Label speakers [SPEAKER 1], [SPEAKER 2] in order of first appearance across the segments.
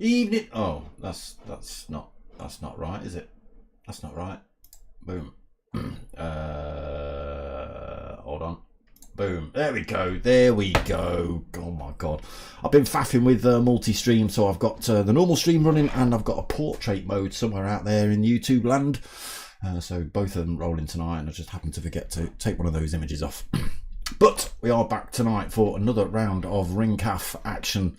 [SPEAKER 1] Evening. Oh, that's not right, is it? That's not right. Boom. Hold on. Boom. There we go. There we go. Oh my god. I've been faffing with multi-stream, so I've got the normal stream running and I've got a portrait mode somewhere out there in YouTube land. So both of them rolling tonight, and I just happened to forget to take one of those images off. But we are back tonight for another round of Ring Calf action.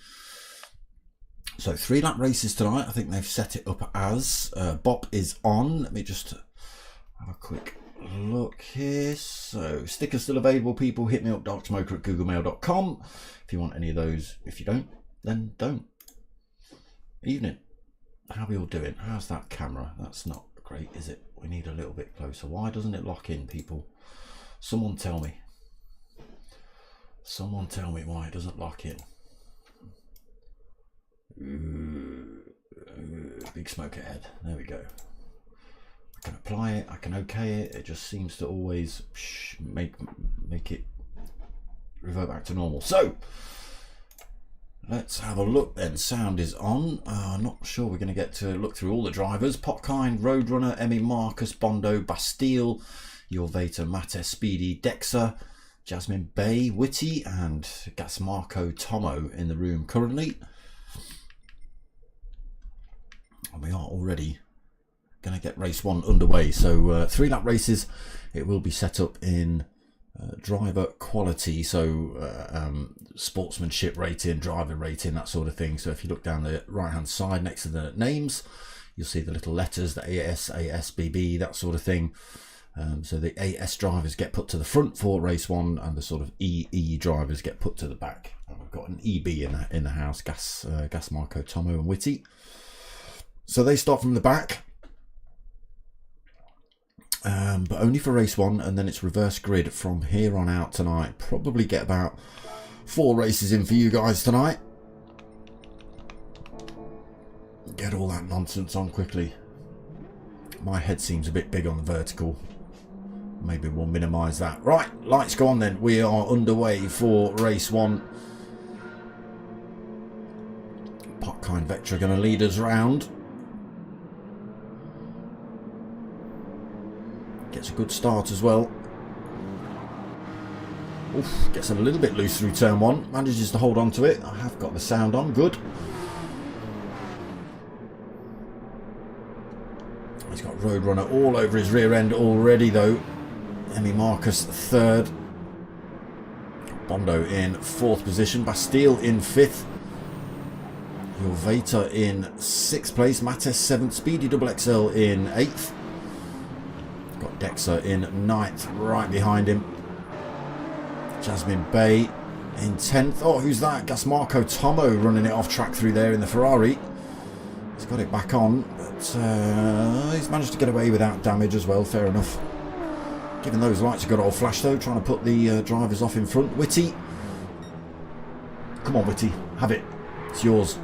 [SPEAKER 1] So 3 lap races tonight. I think they've set it up as Bop is on. Let me just have a quick look here. So stickers still available, people. Hit me up, darksmoker@googlemail.com if you want any of those. If you don't, then don't. Evening. How are we all doing? How's that camera? That's not great, is it? We need a little bit closer. Why doesn't it lock in, people? Someone tell me. Someone tell me why it doesn't lock in. Big smoke ahead. There we go. I can apply it, I can okay it. It just seems to always make it revert back to normal. So let's have a look then. Sound is on. I'm not sure we're going to get to look through all the drivers. Potkind, Roadrunner, Emmy, Marcus, Bondo, Bastille, Jorveta, Mate, Speedy, Dexa, Jasmine Bay, Witty, and Gasmarco Tomo in the room currently. And we are already going to get race 1 underway. So 3 lap races. It will be set up in driver quality, so sportsmanship rating, driver rating, that sort of thing. So if you look down the right hand side next to the names, you'll see the little letters, the AS, ASBB, that sort of thing. So the AS drivers get put to the front for race 1, and the sort of EE drivers get put to the back. And we've got an EB in the house, Gasmarco, Tomo and Witty. So they start from the back, but only for race 1, and then it's reverse grid from here on out tonight. Probably get about 4 races in for you guys tonight. Get all that nonsense on quickly. My head seems a bit big on the vertical. Maybe we'll minimise that. Right, lights go on then. We are underway for race 1. Potkind Vectra going to lead us round. Gets a good start as well. Oof, gets a little bit loose through turn 1. Manages to hold on to it. I have got the sound on. Good. He's got Roadrunner all over his rear end already though. Emmy Marcus 3rd. Bondo in 4th position. Bastille in 5th. Jorveta in 6th place. Mates 7th. Speedy XXL in 8th. Got Dexa in 9th, right behind him. Jasmine Bay in 10th. Oh, who's that? Gasmarco Tomo running it off track through there in the Ferrari. He's got it back on, but he's managed to get away without damage as well. Fair enough. Given those lights a good old flash though, trying to put the drivers off in front. Witty. Come on, Witty. Have it. It's yours.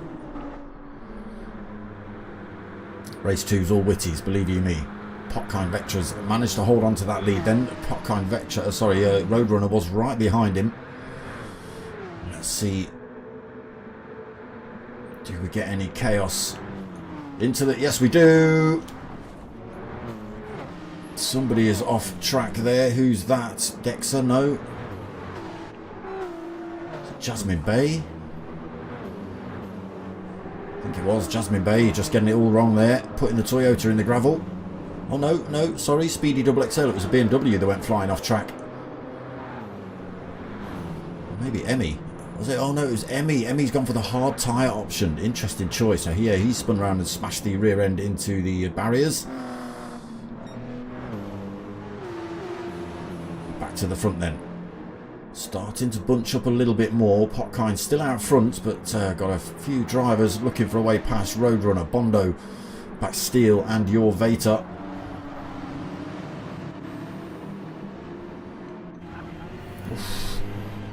[SPEAKER 1] Race 2's all Witties, believe you me. Potkind Vectra's managed to hold on to that lead then. Potkind Vectra, Roadrunner was right behind him. Let's see. Do we get any chaos into the... Yes, we do. Somebody is off track there. Who's that? Dexa? No. Is it Jasmine Bay? I think it was Jasmine Bay. Just getting it all wrong there. Putting the Toyota in the gravel. Oh no, sorry, Speedy XXL. It was a BMW that went flying off track. Or maybe Emmy. Was it? Oh no, it was Emmy. Emmy's gone for the hard tyre option. Interesting choice. So here he spun around and smashed the rear end into the barriers. Back to the front then. Starting to bunch up a little bit more. Potkind still out front, but got a few drivers looking for a way past. Roadrunner, Bondo, Bastille and Jorveta.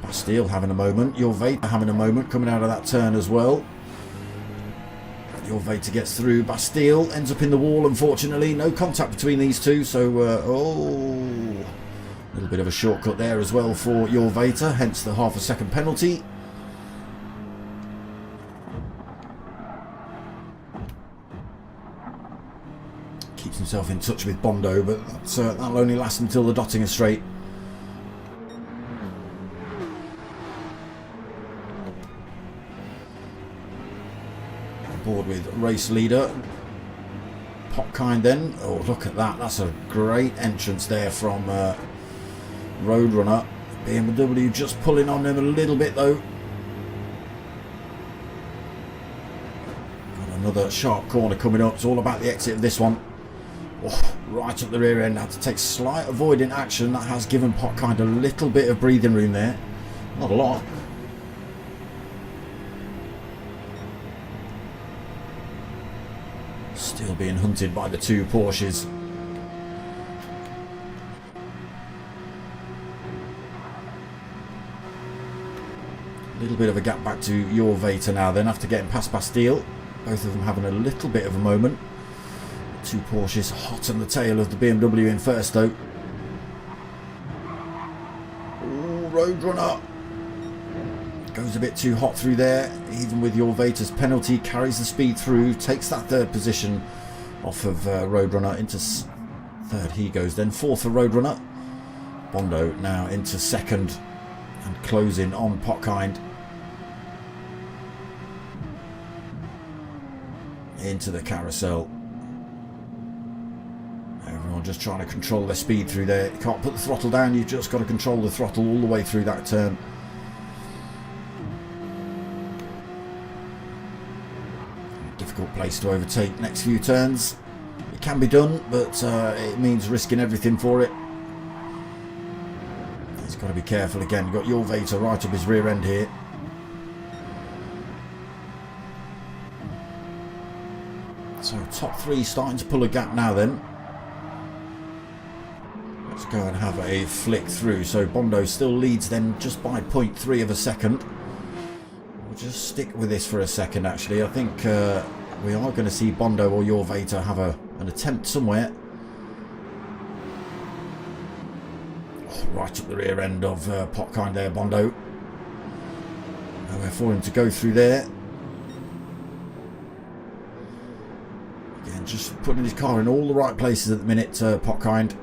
[SPEAKER 1] Bastille having a moment. Jorveta having a moment coming out of that turn as well. Jorveta gets through. Bastille ends up in the wall, unfortunately. No contact between these two, so a little bit of a shortcut there as well for Jorveta, hence the half a second penalty. Keeps himself in touch with Bondo, but that'll only last until the Dottinger Straight. On board with race leader Popkind then. Oh, look at that. That's a great entrance there from Roadrunner. BMW just pulling on him a little bit though. Got another sharp corner coming up. It's all about the exit of this one. Oh, right up the rear end. Had to take slight avoiding action. That has given Popkind a little bit of breathing room there. Not a lot. Still being hunted by the two Porsches. A little bit of a gap back to your Vater now then after getting past Bastille. Both of them having a little bit of a moment. Two Porsches hot on the tail of the BMW in first though. Ooh, Roadrunner. Goes a bit too hot through there, even with your Vater's penalty, carries the speed through, takes that third position off of Roadrunner into third. He goes then fourth for Roadrunner. Bondo now into second and closing on Popkind. Into the carousel. Everyone just trying to control their speed through there. You can't put the throttle down, you've just got to control the throttle all the way through that turn. Difficult place to overtake next few turns. It can be done, but it means risking everything for it. He's got to be careful again. You've got your Vater right up his rear end here. So top three starting to pull a gap now then. Let's go and have a flick through. So Bondo still leads then just by 0.3 of a second. We'll just stick with this for a second actually. I think we are going to see Bondo or your Vater have an attempt somewhere. Oh, right up the rear end of Popkind there, Bondo. Nowhere for him to go through there. Again, just putting his car in all the right places at the minute, Popkind.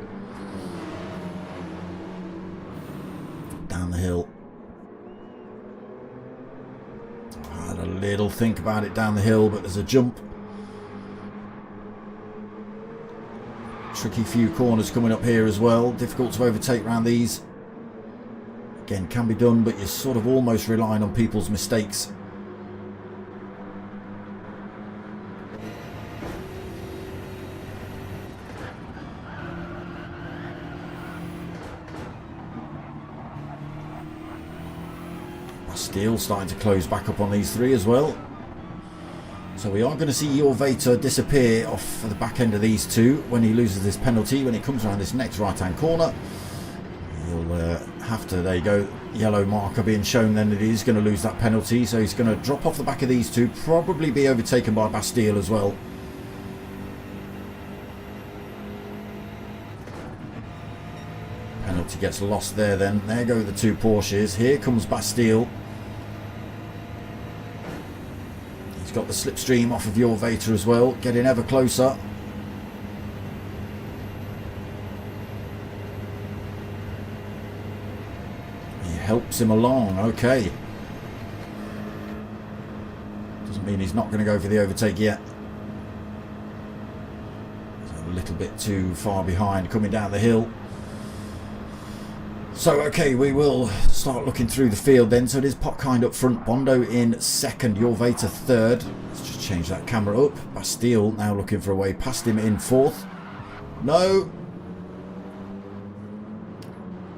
[SPEAKER 1] Down the hill. I had a little think about it down the hill, but there's a jump. Tricky few corners coming up here as well. Difficult to overtake around these. Again, can be done, but you're sort of almost relying on people's mistakes. Bastille starting to close back up on these three as well. So we are going to see your Vater disappear off the back end of these two when he loses this penalty. When he comes around this next right hand corner, he'll have to, there you go, yellow marker being shown then that he's going to lose that penalty. So he's going to drop off the back of these two, probably be overtaken by Bastille as well. Penalty gets lost there then. There go the two Porsches. Here comes Bastille. He's got the slipstream off of your Vater as well, getting ever closer. He helps him along, okay. Doesn't mean he's not going to go for the overtake yet. He's a little bit too far behind coming down the hill. So, okay, we will start looking through the field then. So it is Popkind up front, Bondo in second, your Vater third. Let's just change that camera up. Bastille now looking for a way past him in fourth. No.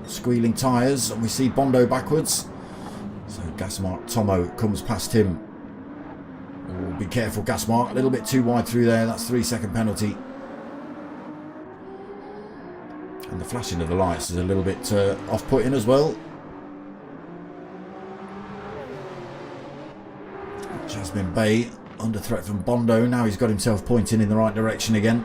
[SPEAKER 1] Squealing tyres, and we see Bondo backwards. So Gasmark Tomo comes past him. Oh, be careful, Gasmark, a little bit too wide through there. That's 3-second penalty. And the flashing of the lights is a little bit off-putting as well. Jasmine Bay under threat from Bondo. Now he's got himself pointing in the right direction again.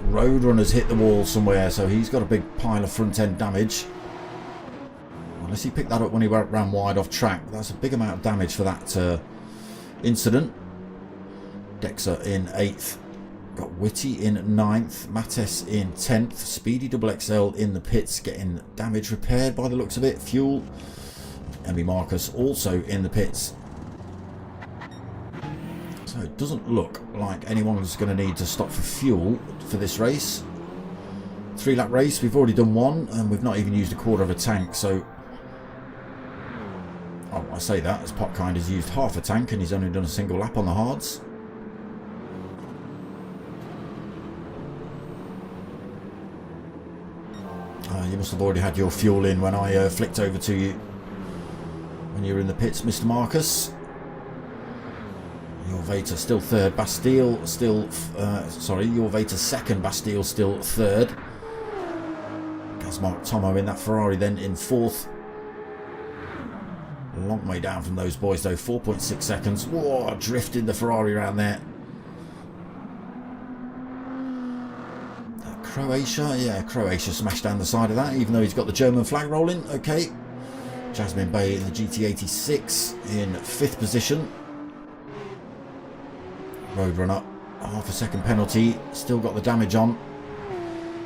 [SPEAKER 1] Roadrunner's hit the wall somewhere, so he's got a big pile of front-end damage. Unless he picked that up when he ran wide off track. That's a big amount of damage for that incident. Dexter in 8th. Got Whitty in 9th, Mattes in 10th, Speedy Double XL in the pits getting damage repaired by the looks of it. Fuel, Emmy Marcus also in the pits. So it doesn't look like anyone's going to need to stop for fuel for this race. 3-lap race, we've already done one and we've not even used a quarter of a tank, so... Oh, I say that as Potkind has used half a tank and he's only done a single lap on the hards. You must have already had your fuel in when I flicked over to you when you were in the pits, Mr. Marcus. Your Vater still third, Bastille still, sorry, your Vater second, Bastille still third. Gazmark Tomo in that Ferrari then in 4th. A long way down from those boys though, 4.6 seconds. Whoa, drifted the Ferrari around there. Croatia, yeah, Croatia smashed down the side of that, even though he's got the German flag rolling. Okay. Jasmine Bay in the GT86 in 5th position. Roadrunner, half a second penalty, still got the damage on.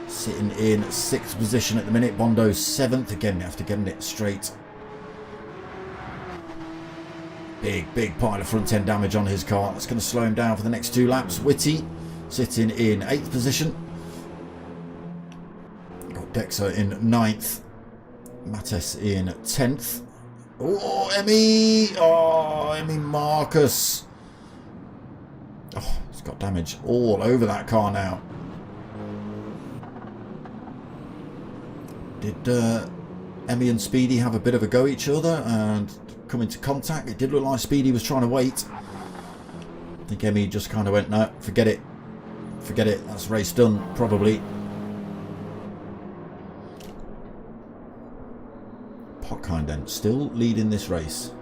[SPEAKER 1] Sitting in 6th position at the minute. Bondo 7th, again after getting it straight. Big pile of front end damage on his car. That's going to slow him down for the next 2 laps. Whitty sitting in 8th position. Got Dexa in 9th. Mattes in 10th. Oh, Emmy! Oh, Emmy Marcus. Oh, it's got damage all over that car now. Did Emmy and Speedy have a bit of a go at each other and come into contact? It did look like Speedy was trying to wait. I think Emmy just kind of went, no, forget it. Forget it, that's race done, probably. Potkind then, still leading this race.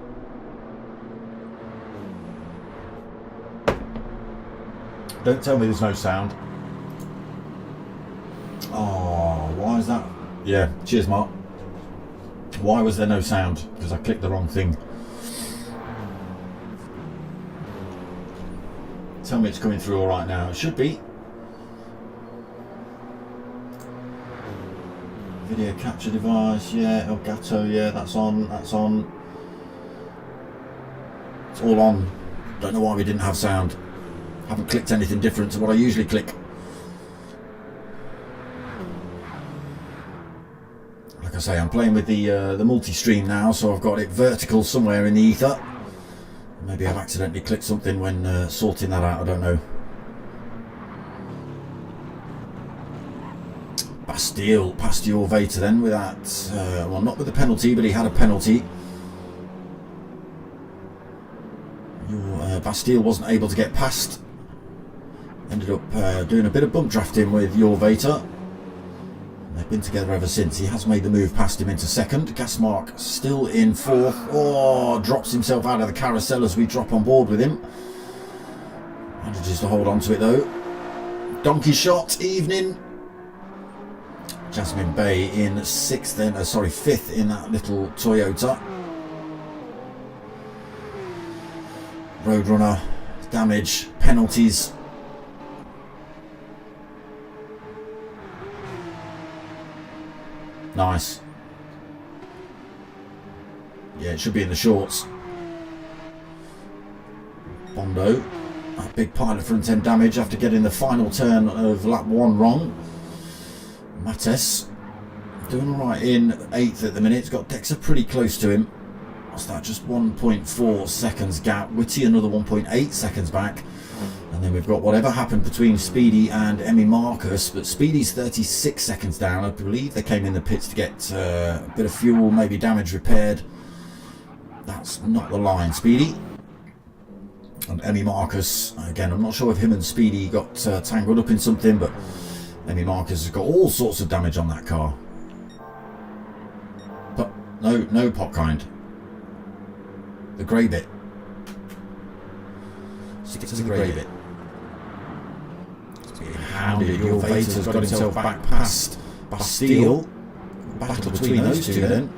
[SPEAKER 1] Don't tell me there's no sound. Oh, why is that? Yeah, cheers, Mark. Why was there no sound? Because I clicked the wrong thing. Tell me it's coming through all right now. It should be. Video capture device, yeah. Elgato, yeah, that's on. That's on. It's all on. Don't know why we didn't have sound. Haven't clicked anything different to what I usually click. Like I say, I'm playing with the multi-stream now, so I've got it vertical somewhere in the ether. Maybe I've accidentally clicked something when sorting that out, I don't know. Bastille passed your Vater then with that, well, not with the penalty, but he had a penalty. Your Bastille wasn't able to get past. Ended up doing a bit of bump drafting with your Vater. They've been together ever since. He has made the move past him into 2nd. Gasmark still in 4th. Oh, drops himself out of the carousel as we drop on board with him. Manages to hold on to it though. Donkey shot, evening. Jasmine Bay in 6th then, sorry, 5th in that little Toyota. Roadrunner, damage, penalties. Nice. Yeah, it should be in the shorts. Bondo, a big pile of front end damage after getting the final turn of lap 1 wrong. Mattes doing alright in 8th at the minute. He's got Dexa pretty close to him. What's that? Just 1.4 seconds gap. Whitty another 1.8 seconds back. And then we've got whatever happened between Speedy and Emmy Marcus, but Speedy's 36 seconds down. I believe they came in the pits to get a bit of fuel, maybe damage repaired. That's not the line, Speedy. And Emmy Marcus, again, I'm not sure if him and Speedy got tangled up in something, but Emmy Marcus has got all sorts of damage on that car. But no Potkind. The grey bit. Stick to the grey bit. Hounded. Your Vater's got himself back past Bastille. Battle between those two then.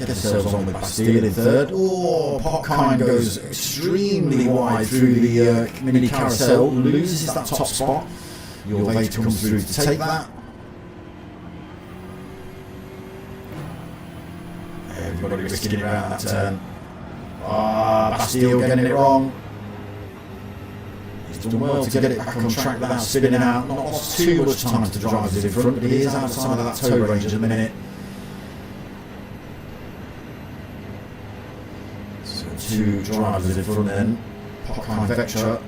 [SPEAKER 1] get ourselves on with Bastille in third. Oh, Parkine goes extremely wide through the mini carousel, loses that top spot. Your Veta comes through to take that. Everybody risking it around that turn. Bastille getting it wrong. He's done well to get it back on track without spinning out. Not lost too much time to drivers in front, but he is outside of that tow range at the minute. So 2 drivers in front then. Parkine Vectra.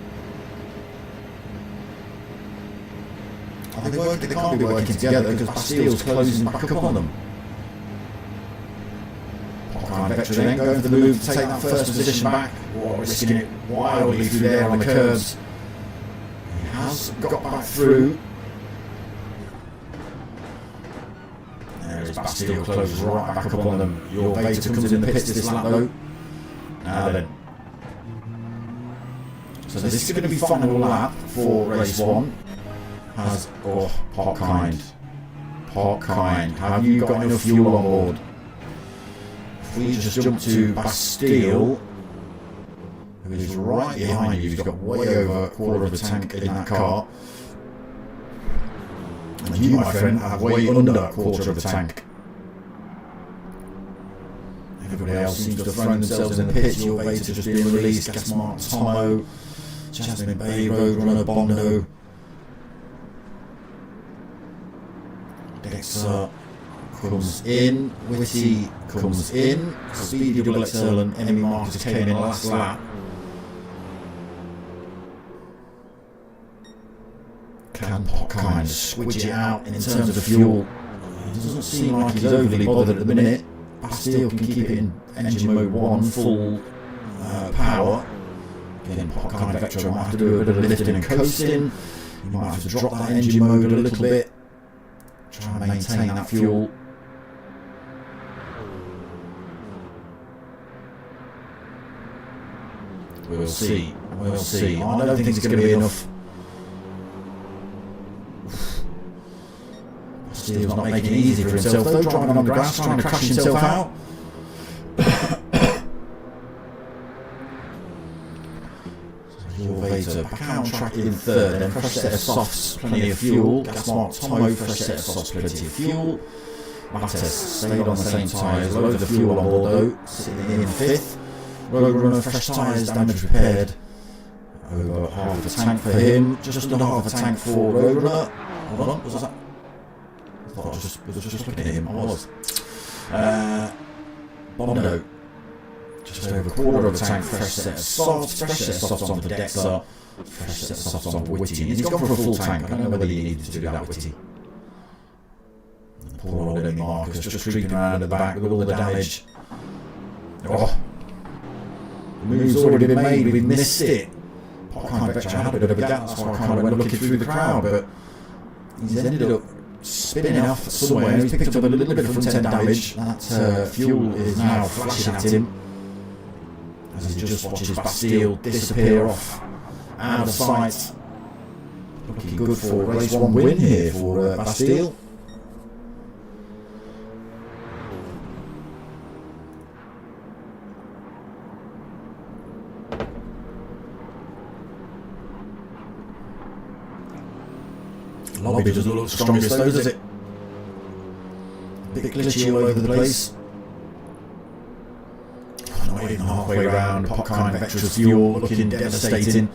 [SPEAKER 1] They can't be working together because Bastille's closing back up on them. Parkine Vectra then going for the move to take that first position back. Risking it wildly through there on the curves. He has got back through. There is Bastille, closes right back up on them. Your Veta comes in the pits this lap though. Now then. So this is going to be final lap for race 1. Parkine, have you got enough fuel on board? If we just jump to Bastille, who is right behind you, he's got way over a quarter of a tank in that car. And you, my friend, have way under a quarter of a tank. Everybody else seems to have thrown themselves in the pits. Your Veta just being released. Gasmark, Tomo, Jasmine Bay, Roadrunner, Bondo. Dexter comes in, Whitty comes in, Speedy Double XL and Emmy Marcus came in last lap. Can Parkine switch it out in terms of the fuel? It doesn't seem like he's overly bothered at the minute. Bastille can keep it in engine mode 1, full power. Again, Parkine Vectra might have to do a bit of lifting and coasting. You might have to drop that engine mode a little bit. Try and maintain that fuel. We'll see. We'll see. I don't think it's going to be enough. Bastille's not making it easy for himself though, driving on the grass, trying to crash himself out. Your Veta back out on track in third, then fresh set of softs, plenty of fuel. Gasmark Tomo, fresh set of softs, plenty of fuel. Mattes stayed on the same tyres, loads of fuel on board though, sitting in fifth. Roadrunner, fresh tyres, damage repaired. Over half a tank for him, just under half a tank for Roadrunner. Hold on, was that? I thought I was just looking at him, I was. Bondo. Just over a quarter of a tank, fresh set of softs, fresh set of softs on for Dexter, fresh set of softs on for Whitty. He's gone for a full tank. I don't know whether he needed to do that, Whitty. Poor old Emmy Marcus just creeping around at the back with all the damage. Oh, the move's already been made, we've missed it. Parkine Vectra had a bit of a gap, that's why I kind of went looking through the crowd, but he's ended up spinning off somewhere. He's picked up a little bit of front end damage. That fuel is now flashing at him as he just watches Bastille disappear off out of sight. Looking good for a race 1 win here for Bastille. Lobby doesn't look the strongest though, does it? A bit glitchy all over the place. Not even halfway round, Parkine Vectra's fuel looking devastating.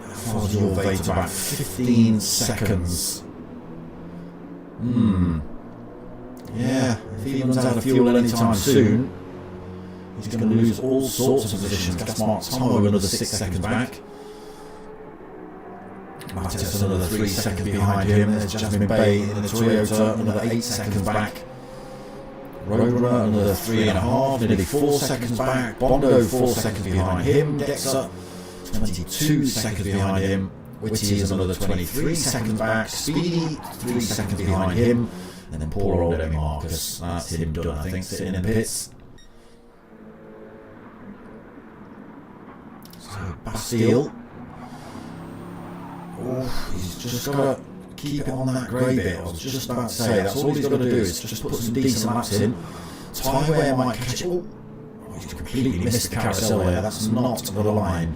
[SPEAKER 1] How far is your Veta? About 15 seconds. Yeah, if he runs out of fuel anytime soon, he's going to lose all sorts of positions. Gasmark Tomo another 6 seconds back. Mattes another 3 seconds behind him. There's Jasmine Bay in the Toyota, another 8 seconds back. Roadrunner another 3.5, nearly 4 seconds back. Bondo 4 seconds behind him. Dexter 22 seconds behind him. Whitty is another 23 seconds back. Speedy 3 seconds behind him. And then poor old Emmy Marcus. That's him done, I think, sitting in the pits. So Bastille. Oh, he's just got to keep it on that grey bit. I was just about to say, that's all he's got to do is just put some decent laps in. Tyre might catch it. Oh, he's completely missed the carousel there. That's not the line.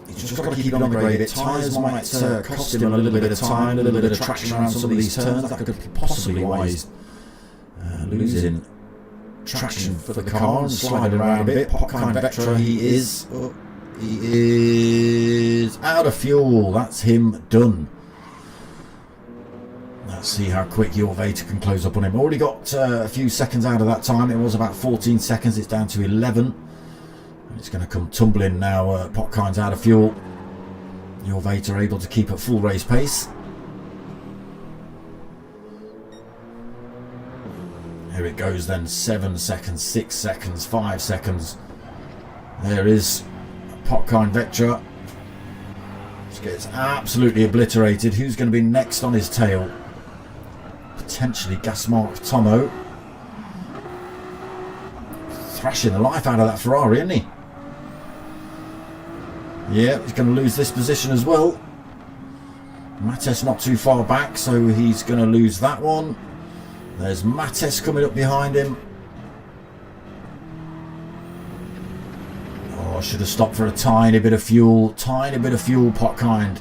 [SPEAKER 1] He's just got to keep it on the grey bit. Tyres might cost him a little bit of time, a little bit of traction around some of these turns. That could possibly be why he's losing traction for the car and sliding around a bit. Popkind Vectra, he is out of fuel. That's him done. Let's see how quick your Vater can close up on him. Already got a few seconds out of that time. It was about 14 seconds. It's down to 11. And it's going to come tumbling now. Popkind's out of fuel. Your Vater able to keep at full race pace. Here it goes then. 7 seconds, 6 seconds, 5 seconds. There is Popkind Vectra. Just gets absolutely obliterated. Who's going to be next on his tail? Potentially Gasmark Tomo. Thrashing the life out of that Ferrari, isn't he? Yeah, he's going to lose this position as well. Mattes not too far back, so he's going to lose that one. There's Mattes coming up behind him. Oh, I should have stopped for a tiny bit of fuel. Tiny bit of fuel, Popkind.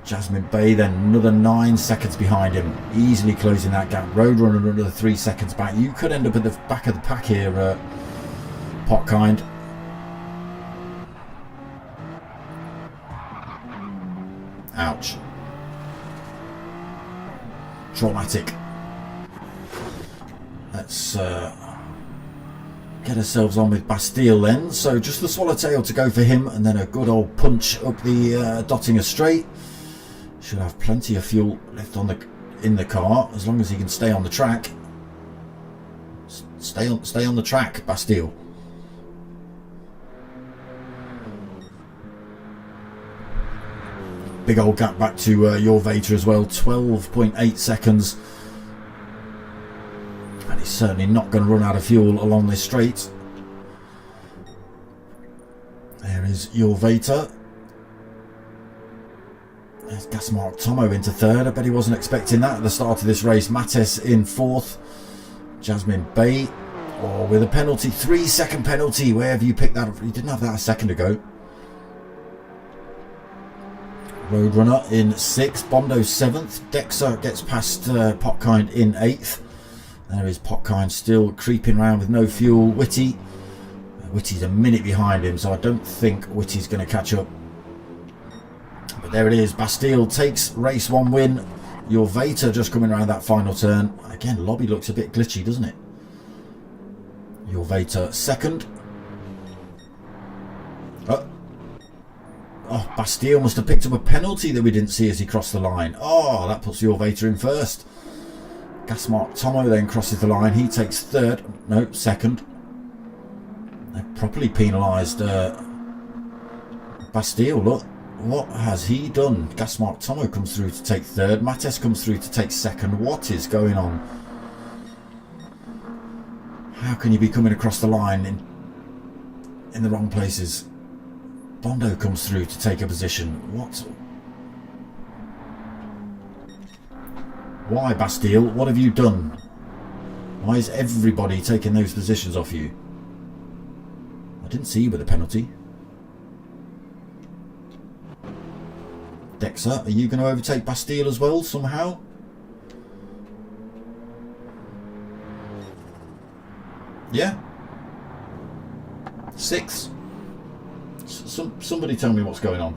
[SPEAKER 1] Jasmine Bay then another 9 seconds behind him. Easily closing that gap. Roadrunner another 3 seconds back. You could end up at the back of the pack here, Popkind. Ouch. Traumatic. Let's get ourselves on with Bastille then. So just the Swallowtail to go for him, and then a good old punch up the Dottinger Straight. Should have plenty of fuel left in the car as long as he can stay on the track. Stay on the track, Bastille. Big old gap back to your Vater as well. 12.8 seconds. And he's certainly not going to run out of fuel along this straight. There is your Vater. There's Gasmark Tomo into third. I bet he wasn't expecting that at the start of this race. Mattes in fourth. Jasmine Bay. Oh, with a penalty. 3-second penalty. Where have you picked that up? You didn't have that a second ago. Roadrunner in 6th. Bondo 7th. Dexa gets past Popkind in 8th. There is Popkind still creeping around with no fuel. Whitty. Whitty's a minute behind him, so I don't think Whitty's going to catch up. But there it is. Bastille takes race 1 win. Your Vater just coming around that final turn. Again, lobby looks a bit glitchy, doesn't it? Your Vater second. Oh, Bastille must have picked up a penalty that we didn't see as he crossed the line. Oh, that puts your Vater in first. Gasmark Tomo then crosses the line. He takes third. No, second. They've properly penalised Bastille. Look, what has he done? Gasmark Tomo comes through to take third. Mattes comes through to take second. What is going on? How can you be coming across the line in the wrong places? Bondo comes through to take a position. What? Why, Bastille? What have you done? Why is everybody taking those positions off you? I didn't see you with a penalty. Dexa, are you going to overtake Bastille as well somehow? Yeah. 6th. Somebody tell me what's going on.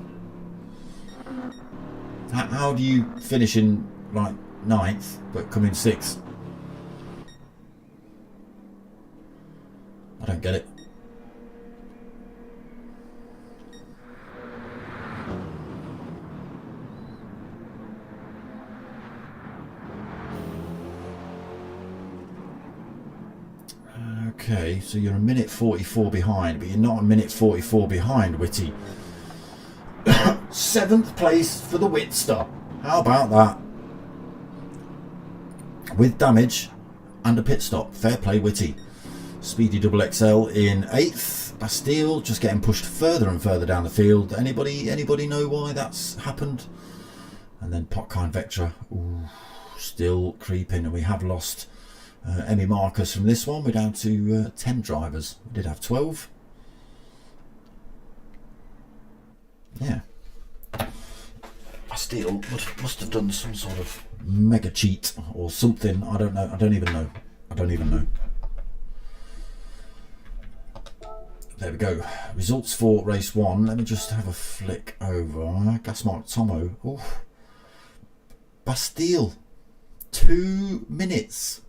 [SPEAKER 1] How do you finish in like 9th but come in 6th? I don't get it. Okay, so you're a minute 44 behind, but you're not a minute 44 behind, Whitty. 7th place for the Whitster. How about that? With damage and a pit stop. Fair play, Whitty. Speedy Double XL in 8th. Bastille just getting pushed further and further down the field. Anybody know why that's happened? And then Potkind Vectra, ooh, still creeping, and we have lost Emmy Marcus from this one. We're down to 10 drivers. We did have 12. Yeah. Bastille must have done some sort of mega cheat or something. I don't know. I don't even know. I don't even know. There we go. Results for race 1. Let me just have a flick over. Gasmark Tomo. Oh. Bastille. 2 minutes.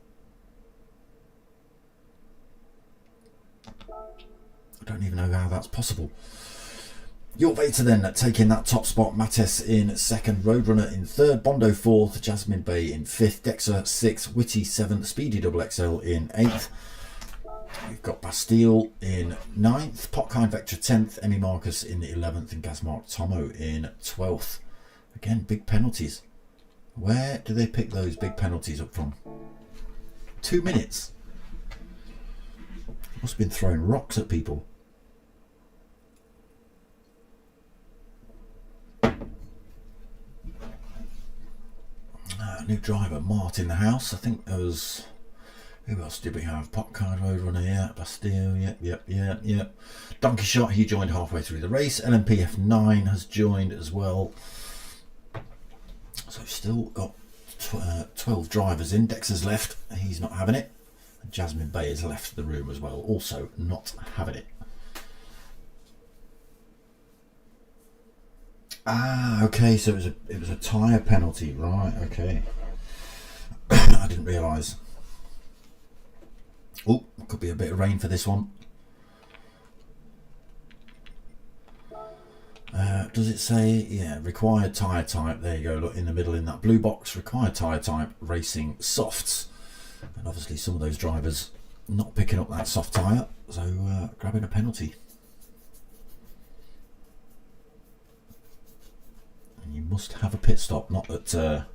[SPEAKER 1] I don't even know how that's possible. Your Vater then taking that top spot. Mattes in second, Roadrunner in third, Bondo fourth, Jasmine Bay in fifth, Dexa sixth, Witty seventh, Speedy Double XL in eighth. We've got Bastille in 9th, Potkind Vectra 10th, Emmy Marcus in 11th, and Gasmark Tomo in 12th. Again, big penalties. Where do they pick those big penalties up from? 2 minutes. Must have been throwing rocks at people. New driver, Mart in the house. I think there was... Who else did we have? Potkind Roadrunner, yeah. Bastille, yep. Donkey Shot, he joined halfway through the race. LMPF9 has joined as well. So we've still got 12 drivers in. Dexter's left, he's not having it. And Jasmine Bay has left the room as well, also not having it. Ah, okay, so it was a tyre penalty, right? Okay. I didn't realise. Oh, could be a bit of rain for this one. Does it say, yeah, required tyre type? There you go, look in the middle in that blue box, required tyre type, racing softs. And obviously some of those drivers not picking up that soft tyre, so grabbing a penalty. And you must have a pit stop, not that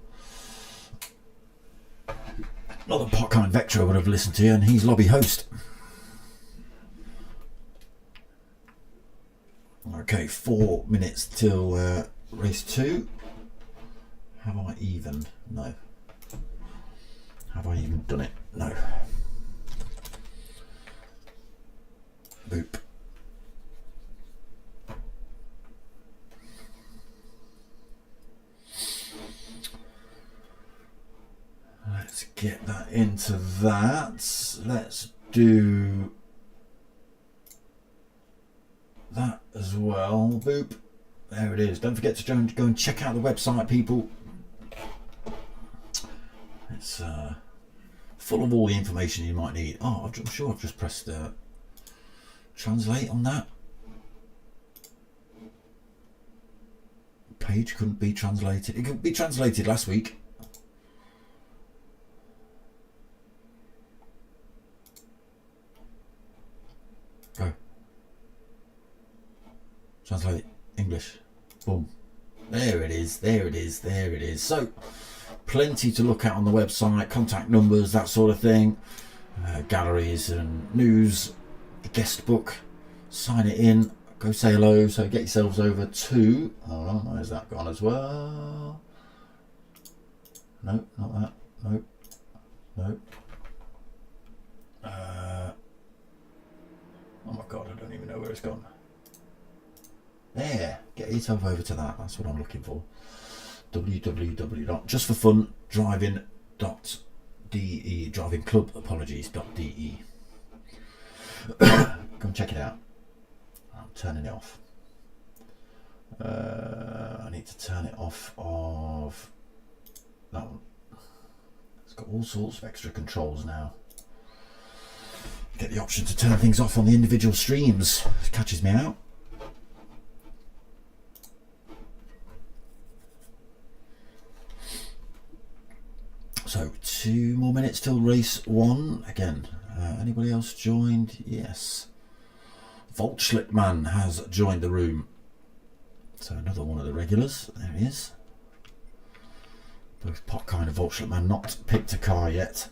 [SPEAKER 1] Potkind Vectra would have listened to you, and he's lobby host. Okay, 4 minutes till race 2. Have I even? No. Have I even done it? No. Boop. Let's get that into that. Let's do that as well. Boop. There it is. Don't forget to go and check out the website, people. It's full of all the information you might need. Oh, I'm sure I've just pressed translate on that. Page couldn't be translated. It could be translated last week. Go. Translate English. Boom. There it is. There it is. There it is. So, plenty to look at on the website. Contact numbers, that sort of thing. Galleries and news. The guest book. Sign it in. Go say hello. So get yourselves over to... Hold on. Where's that gone as well? Nope, not that. Nope. Nope. Oh my god, I don't even know where it's gone. There, get yourself over to that. That's what I'm looking for. www.justforfundriving.de, driving club apologies.de. Go and check it out. I'm turning it off. I need to turn it off of that one. It's got all sorts of extra controls now. Get the option to turn things off on the individual streams. It catches me out. So 2 more minutes till race 1 again. Anybody else joined? Yes. Voltschlick Man has joined the room. So another one of the regulars. There he is. Both Potkind and Voltschlick Man not picked a car yet.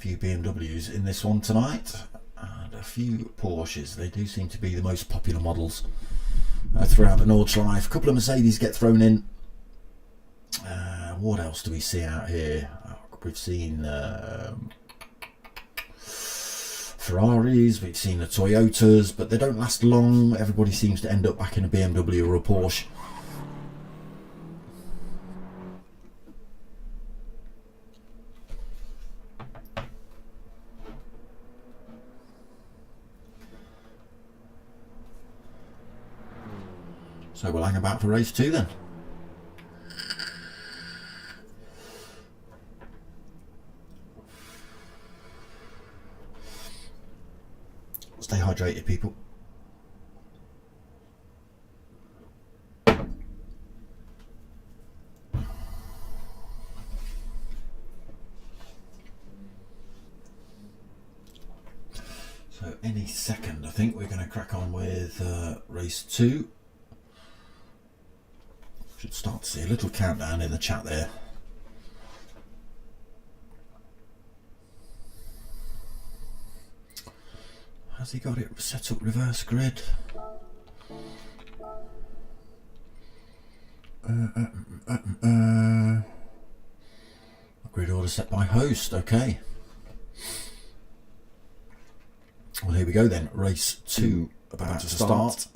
[SPEAKER 1] few BMWs in this one tonight, and a few Porsches. They do seem to be the most popular models throughout the Nordschleife. A couple of Mercedes get thrown in. What else do we see out here? We've seen Ferraris, we've seen the Toyotas, but they don't last long. Everybody seems to end up back in a BMW or a Porsche. So we'll hang about for race 2 then. Stay hydrated, people. So any second, I think we're going to crack on with race 2. Should start to see a little countdown in the chat there. Has he got it set up reverse grid? Grid order set by host, okay. Well, here we go then. Race 2 about to start.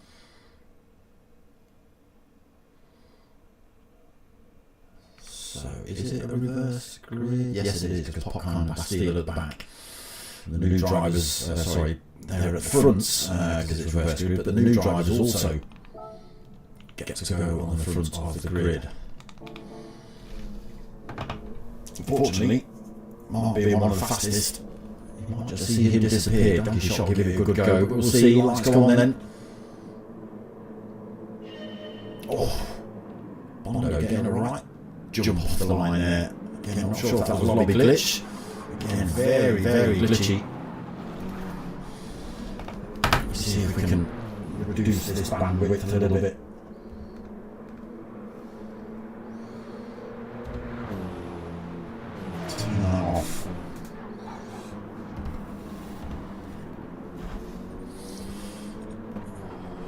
[SPEAKER 1] So, is it a reverse grid? Yes, it is, because Popcorn and Bastille at the back. The new drivers, sorry, they're at the fronts because it's reverse grid, but the new drivers also get to go on the front of the grid. Unfortunately, Mark being one of the fastest, you might just see him disappear. Donkey Shot give it a good go, but we'll see. Let's go on then. Oh, Bondo getting a right jump off the line there. Again, I'm not sure if that was a lobby glitch. Again, very, very glitchy. Let's see if we can reduce this bandwidth a little bit. Turn that off.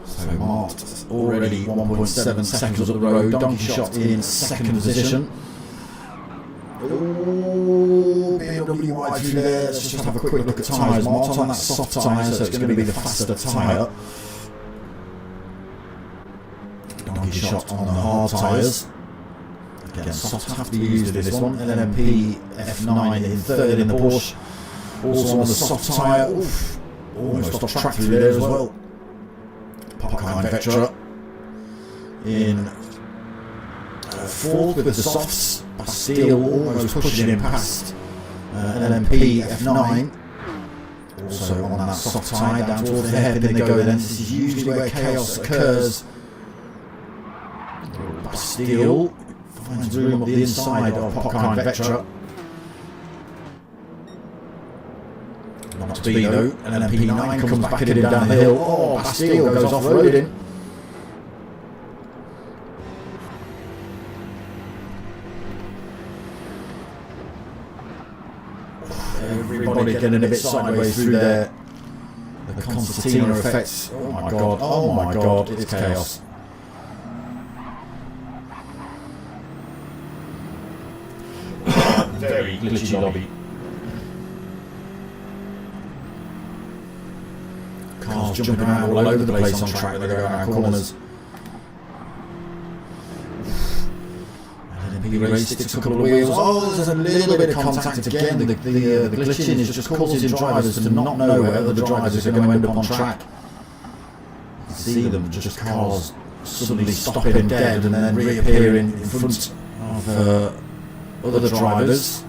[SPEAKER 1] So marked already 1.7 seconds up the road. Donkey Shot in second position. Oh, BMW wide through there. Let's just have a quick look at tyres. Marked on that soft tyre, so it's going to be the faster tyre. Donkey Shot on the hard tyres. Again, soft have to be used in this one. LMP F9 in third in the Porsche. Also on the soft tyre. Oof, almost off track through there as well. Popcorn Vectra in fourth with the softs. Bastille almost pushing him past LMP F9. Also on that soft tyre down towards the hairpin they go then. This is usually where chaos occurs. Bastille finds room up the inside of Popcorn Vectra. Not to be though, and LMP9 comes back at him down the hill. Oh, Bastille goes off-roading. Everybody getting a bit sideways through there. The concertina effect. Oh my god, oh my god, it's chaos. Very glitchy lobby. Cars jumping around all over the place on track, they're going around corners. He sticks a couple of wheels. Oh, there's a little bit of contact again. The glitching is just causing drivers to not know whether the drivers are going to end up on track. You can see them, just cars suddenly stopping dead and then reappearing in front of other drivers,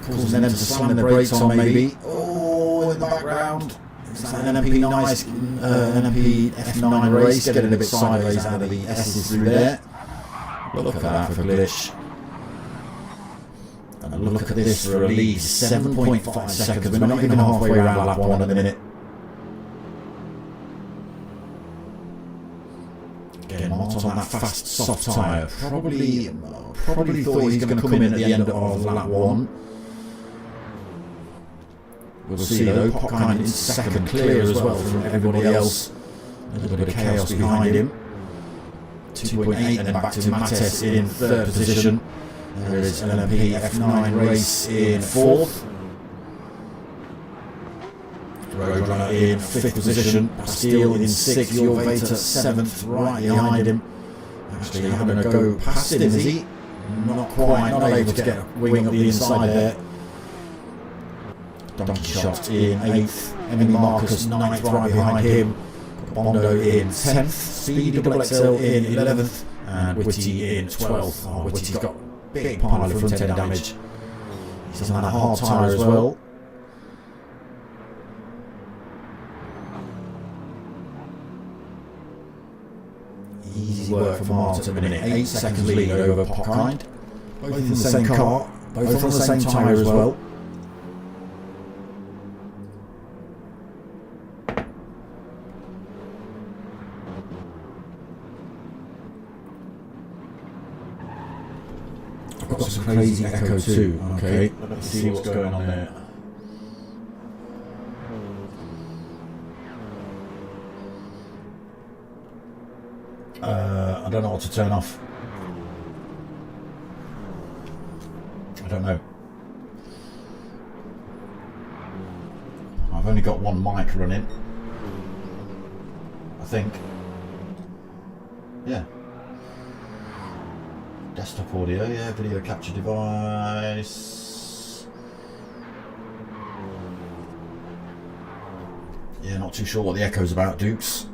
[SPEAKER 1] causing them to slam their brakes on maybe. Oh, in the background. Is that an LMP F9 race getting a bit sideways out of the S's through there? Look at that for glitch. And look at this for a lead, 7.5 seconds. We're not even halfway around lap 1 at the minute. Again, Martin on that fast soft tyre. Probably thought he's going to come in at the end of lap 1. We'll see though, Popkind in second, clear as well from everybody else. A little bit of chaos behind him. 2.8 and then back to Mattes in third position. There is LMP F9 race in fourth. Roadrunner in fifth position. Bastille in sixth. Jorvator seventh, right behind him. Actually having a go past him, is he? Not quite, not able to get a wing up the inside there. Donkey Shot in 8th, Emmy Marcus 9th, right behind him. Bondo in 10th, Speedy XXL in 11th, and Whitty in 12th. Oh, Whitty's got a big pile of front end damage. He's on a hard tyre as well. Easy work for Mart at the minute. 8 seconds lead over Popkind. Both in the same car, both on the same tyre as well. I've got some crazy echo too. Okay, let's see what's going on there. I don't know what to turn off. I don't know. I've only got one mic running, I think. Yeah. Desktop audio, yeah, video capture device. Yeah, not too sure what the echo's about, Dukes.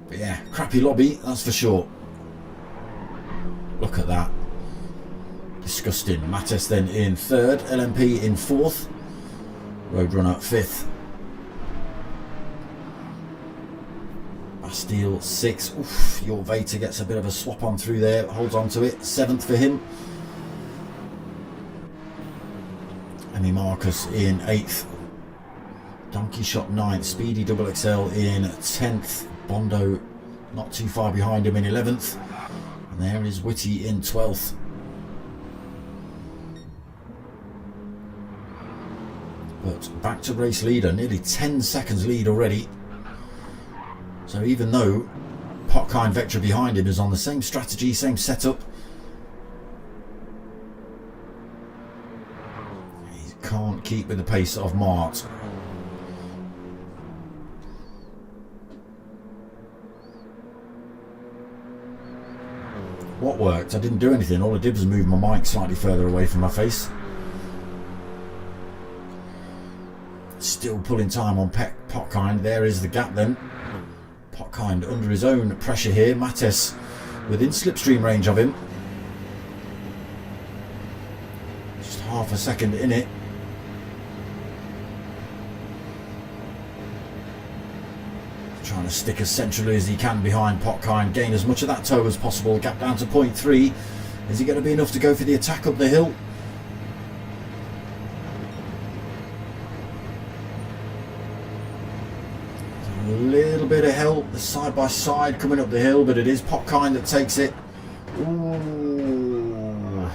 [SPEAKER 1] But yeah, crappy lobby, that's for sure. Look at that. Disgusting. Mattes then in third, LMP in fourth, Roadrunner fifth. Bastille sixth. Oof, Jorvator gets a bit of a swap on through there, holds on to it. Seventh for him. Emmy Marcus in eighth. Donkey Shot ninth. Speedy XXL in 10th. Bondo not too far behind him in 11th. And there is Whitty in 12th. But back to race leader, nearly 10 seconds lead already. So even though Popkind Vectra behind him is on the same strategy, same setup, he can't keep with the pace of Mart. What worked? I didn't do anything. All I did was move my mic slightly further away from my face. Still pulling time on Popkind. There is the gap then. Popkind under his own pressure here. Mattes within slipstream range of him. Just half a second in it. Trying to stick as centrally as he can behind Popkind. Gain as much of that toe as possible. Gap down to 0.3. Is he going to be enough to go for the attack up the hill? A little bit of help, the side by side coming up the hill, but it is Popkind that takes it. Ooh.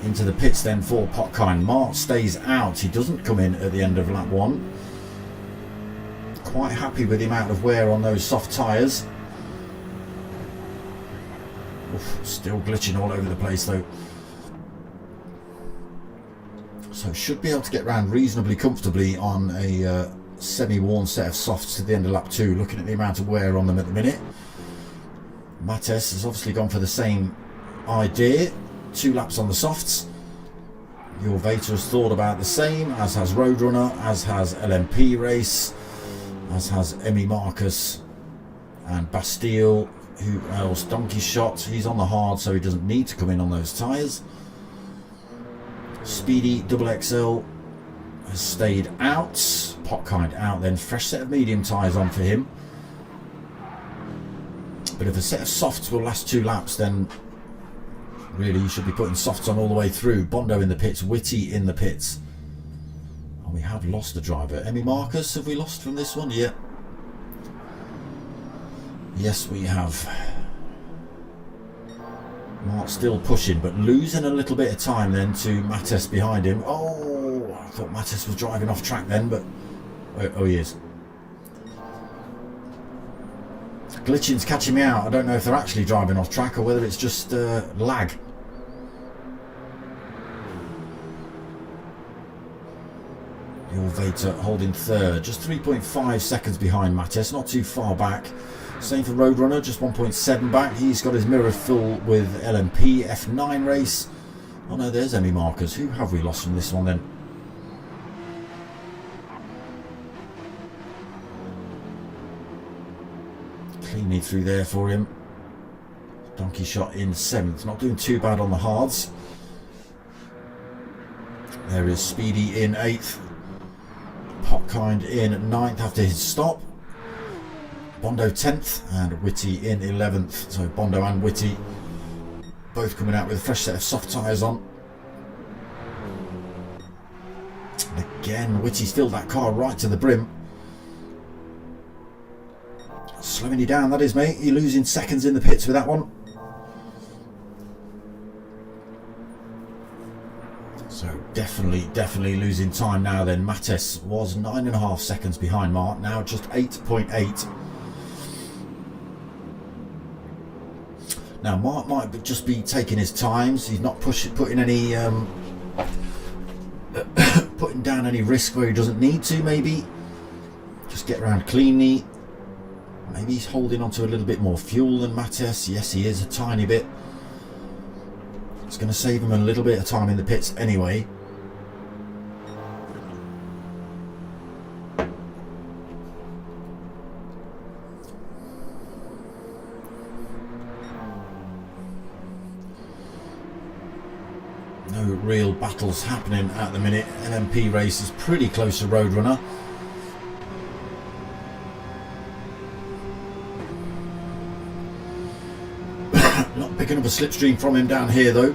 [SPEAKER 1] Into the pits then for Popkind. Mart stays out. He doesn't come in at the end of lap 1. Quite happy with the amount of wear on those soft tyres. Still glitching all over the place though. So should be able to get around reasonably comfortably on a semi-worn set of softs to the end of lap 2, looking at the amount of wear on them at the minute. Mattes has obviously gone for the same idea. 2 laps on the softs. Jorvator has thought about the same, as has Roadrunner, as has LMP Race, as has Emmy Marcus and Bastille. Who else? Donkey Shot. He's on the hard, so he doesn't need to come in on those tyres. Speedy XXL has stayed out. Popkind out then. Fresh set of medium tyres on for him. But if a set of softs will last 2 laps, then really you should be putting softs on all the way through. Bondo in the pits. Whitty in the pits. We have lost a driver. Emmy Marcus, have we lost from this one? Yeah. Yes, we have. Mart's still pushing, but losing a little bit of time then to Mattes behind him. Oh, I thought Mattes was driving off track then, but oh, he is. Glitching's catching me out. I don't know if they're actually driving off track or whether it's just lag. Jorvater holding third, just 3.5 seconds behind Mattes, not too far back. Same for Roadrunner, just 1.7 back. He's got his mirror full with LMP F9 race. Oh no, there's Emmy Marcus. Who have we lost from this one then? Cleanly through there for him. Donkey shot in 7th, not doing too bad on the hards. There is Speedy in 8th. Popkind in 9th after his stop. Bondo 10th and Whitty in 11th. So Bondo and Whitty both coming out with a fresh set of soft tyres on. And again, Whitty's filled that car right to the brim. Slowing you down, that is, mate. You're losing seconds in the pits with that one. So definitely losing time now then. Mattes was 9.5 seconds behind Mart, now just 8.8. Now Mart might just be taking his times. He's not putting any putting down any risk where he doesn't need to. Maybe just get around cleanly. Maybe he's holding on to a little bit more fuel than Mattes. Yes, he is, a tiny bit. It's going to save him a little bit of time in the pits anyway. No real battles happening at the minute. LMP race is pretty close to Roadrunner. Not picking up a slipstream from him down here though.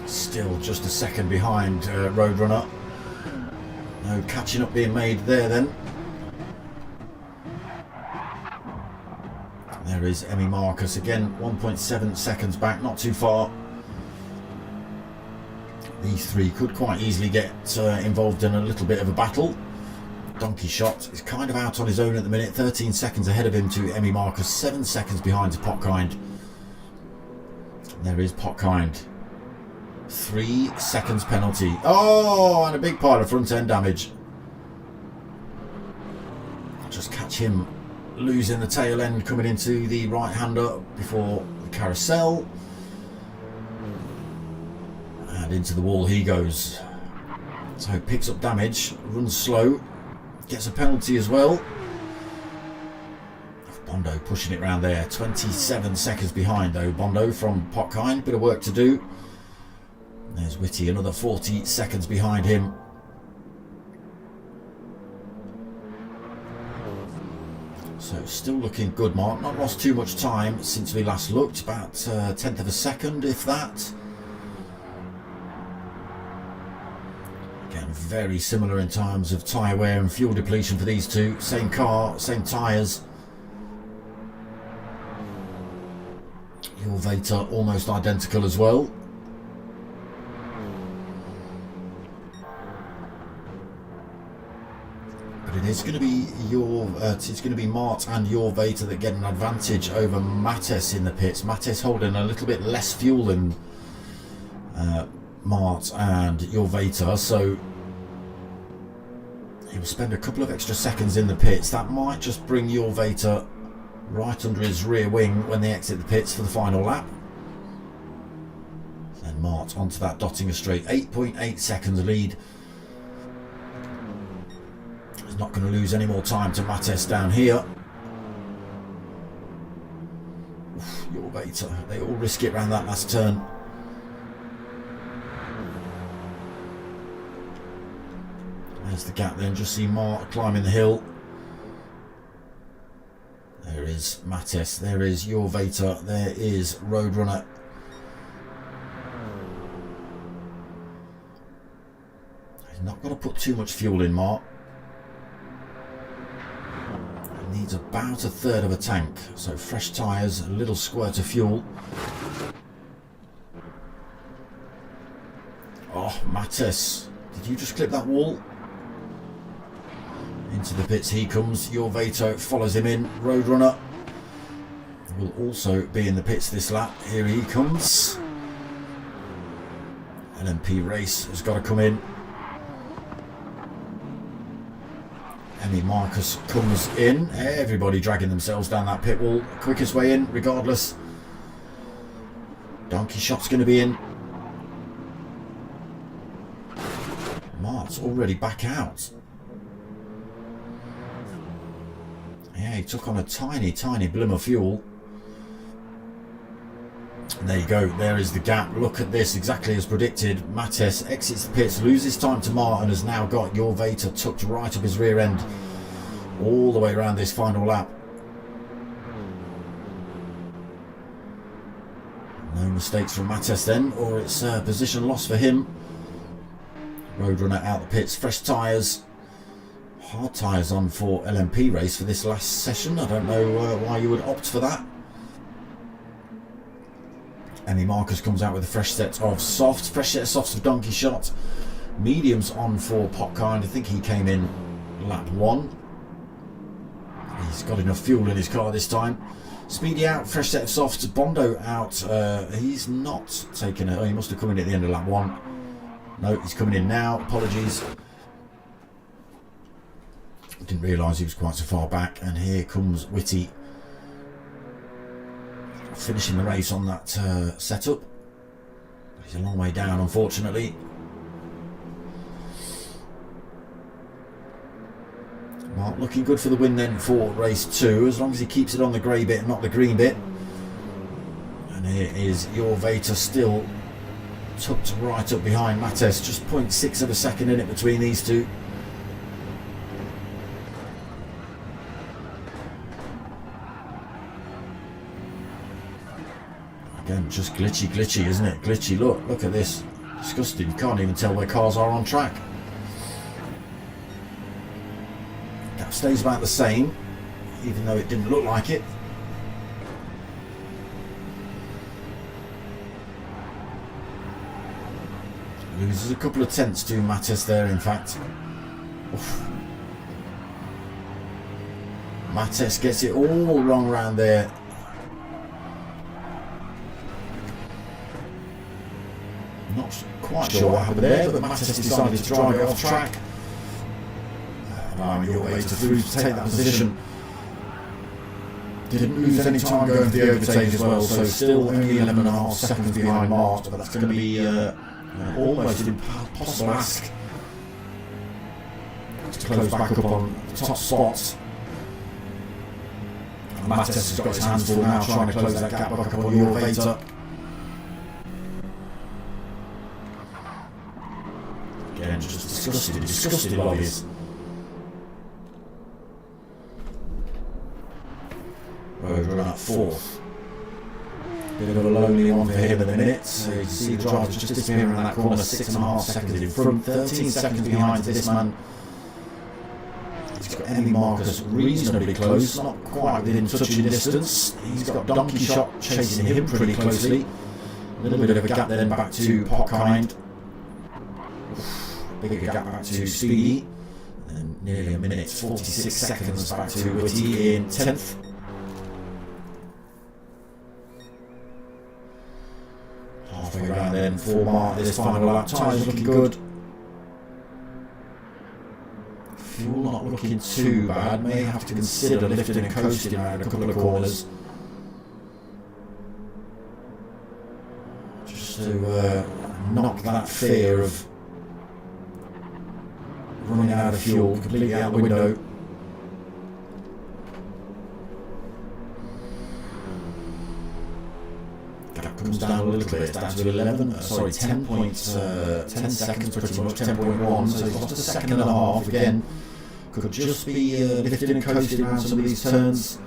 [SPEAKER 1] Still just a second behind Roadrunner. No catching up being made there then. There is Emmy Marcus again, 1.7 seconds back, not too far. These three could quite easily get involved in a little bit of a battle. Donkey Shot is kind of out on his own at the minute, 13 seconds ahead of him to Emmy Marcus, 7 seconds behind to Popkind. There is Popkind. 3 seconds penalty. Oh, and a big pile of front end damage. Just catch him losing the tail end coming into the right hander before the carousel, and into the wall he goes. So picks up damage, runs slow, gets a penalty as well. Bondo pushing it round there, 27 seconds behind though Bondo from Popkind, bit of work to do. There's Whitty, another 40 seconds behind him. So still looking good, Mark. Not lost too much time since we last looked. About 1/10 of a second, if that. Again, very similar in terms of tyre wear and fuel depletion for these two. Same car, same tyres. Jorvater almost identical as well. It is going to be it's going to be Mart and Jorvater that get an advantage over Mattes in the pits. Mattes holding a little bit less fuel than Mart and Jorvater, so he'll spend a couple of extra seconds in the pits. That might just bring Jorvater right under his rear wing when they exit the pits for the final lap. Then Mart onto that Dottinger straight, 8.8 seconds lead. Not going to lose any more time to Mattes down here. Jorvater, they all risk it around that last turn. There's the gap then, just see Mart climbing the hill. There is is Mattes, there is Jorvator, there is Roadrunner. He's not got to put too much fuel in, Mark. He needs about a third of a tank, so fresh tyres, a little squirt of fuel. Oh, Mattes, did you just clip that wall? Into the pits he comes. Jorvator follows him in. Roadrunner will also be in the pits this lap. Here he comes. LMP race has got to come in. Emmy Marcus comes in. Everybody dragging themselves down that pit wall. Quickest way in, regardless. Donkey Shot's going to be in. Mart's already back out. Yeah, he took on a tiny blim of fuel. And there you go, there is the gap. Look at this, exactly as predicted. Mattes exits the pits, loses time to Mart, and has now got Jorvator tucked right up his rear end all the way around this final lap. No mistakes from Mattes then, or it's a position loss for him. Roadrunner out the pits, fresh tyres. Hard tyres on for LMP race for this last session. I don't know why you would opt for that. Emmy Marcus comes out with a fresh set of softs. Fresh set of softs for Donkey Shot. Mediums on for Popkind. I think he came in lap 1. He's got enough fuel in his car this time. Speedy out, fresh set of softs. Bondo out. He's not taken it. Oh, he must have come in at the end of lap 1. No, he's coming in now. Apologies. Didn't realise he was quite so far back. And here comes Whitty, finishing the race on that setup. He's a long way down, unfortunately. Well, looking good for the win then for race 2, as long as he keeps it on the grey bit and not the green bit. And here is Jorvator still tucked right up behind Mattes, just 0.6 of a second in it between these two. Again, just glitchy, isn't it? Glitchy, look at this. Disgusting, you can't even tell where cars are on track. Gap stays about the same, even though it didn't look like it. Loses a couple of tenths to Mattes there, in fact. Oof. Mattes gets it all wrong round there. Not quite sure what happened there, but Mattes decided to drive it off track. Allowing Jorvator through to take that position. Didn't lose any time going for the overtake as well, so still only 11.5 seconds behind Mart, but that's going to be almost an impossible ask to close back up on the top spots. And Mattes has got his hands full now, trying to close that gap back up on Jorvator. Again, just disgusting lobbies. Roadrunner 4th. Bit of a lonely one for him in a minute. So you can see the driver just disappearing around that corner, 6.5 seconds in front, 13 seconds behind this man. He's got Emmy Marcus reasonably close, not quite within touching distance. He's got Donkey Shot chasing him pretty closely. A little bit of a gap then back to Popkind. Bigger gap back to Speedy. And nearly a minute, 46 seconds back to Whitty in 10th. Halfway around then for Mart this final lap. Tyres looking good. Fuel not looking too bad. May have to consider lifting and coasting around a couple of corners. Just to knock that fear of running out of fuel completely out the window. Gap comes down a little bit, down to 10 seconds pretty much, 10.1, so he's lost a second and a half again. Could just be lifting and coasting around some of these turns.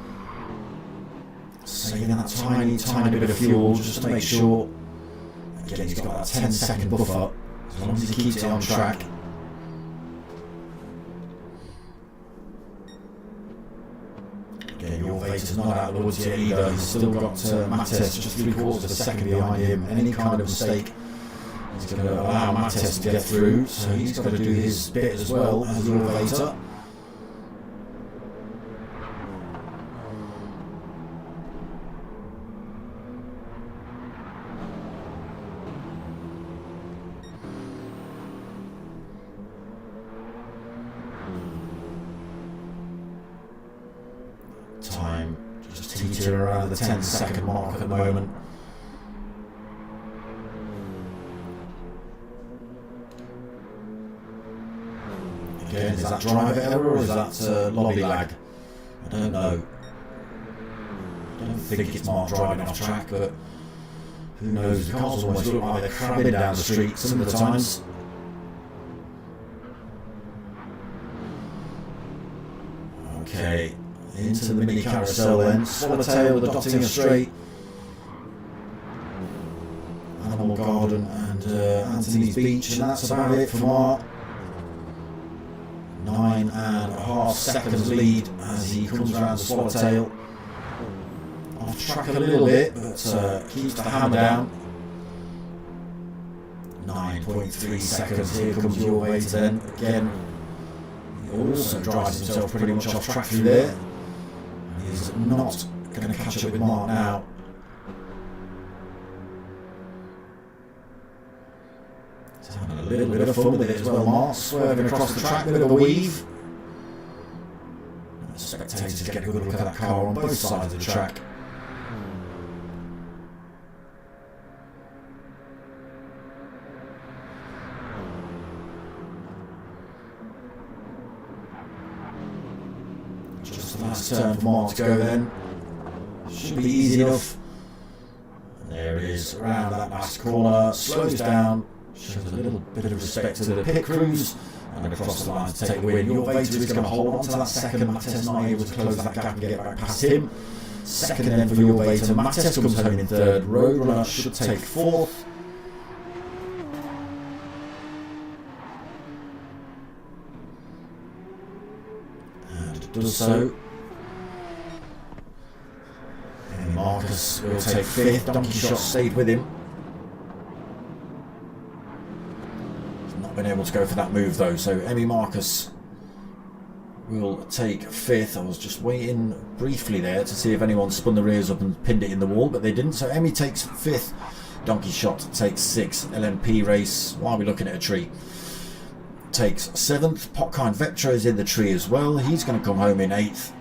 [SPEAKER 1] Saving that tiny bit of fuel just to make sure. Again, he's got that 10-second buffer, as long as he keeps it on track. Again, your Vator's not out of the woods yet either. He's still got Mattes just 3/4 of a second behind him. Any kind of mistake, he's going to allow Mattes to get through, so he's got to do his bit as well as your Vator. Time just teetering around the 10-second mark at the moment. Again, is that driver error or is that lobby lag? I don't know. I don't think it's Mark driving off track, but who knows? The cars almost look like they're crabbing down the street some of the times. Okay. Into the mini carousel then, Swallowtail, the dotting a straight, Animal Garden and Anthony's Beach, and that's about it for Mark. 9.5 seconds lead as he comes around the Swallowtail. Off track a little bit, but keeps the hammer down. 9.3 seconds, here comes your Vator then, again. He also drives himself pretty much off track through there. He's not going to catch up with Mark now. He's having a little bit of fun with it as well, Mark. Swerving across the track, a bit of a weave. And the spectators get a good look at that car on both sides of the track. Last turn for Mark to go then. Should be easy enough. And there he is around that last corner, slows down, shows a little bit of respect to the pit crews, and across the line to take the win. Your Vator is going to hold on to that second. Mattes not able to close that gap and get back past him. Second then for your Vator. Mattes comes home in third. Roadrunner should take fourth. And does so. Marcus will take fifth. Donkey Shot stayed with him. He's not been able to go for that move though, so Emmy Marcus will take fifth. I was just waiting briefly there to see if anyone spun the rears up and pinned it in the wall, but they didn't, so Emmy takes fifth. Donkey Shot takes sixth. LMP Race, while we're looking at a tree, takes seventh. Potkind Vectra is in the tree as well. He's going to come home in eighth.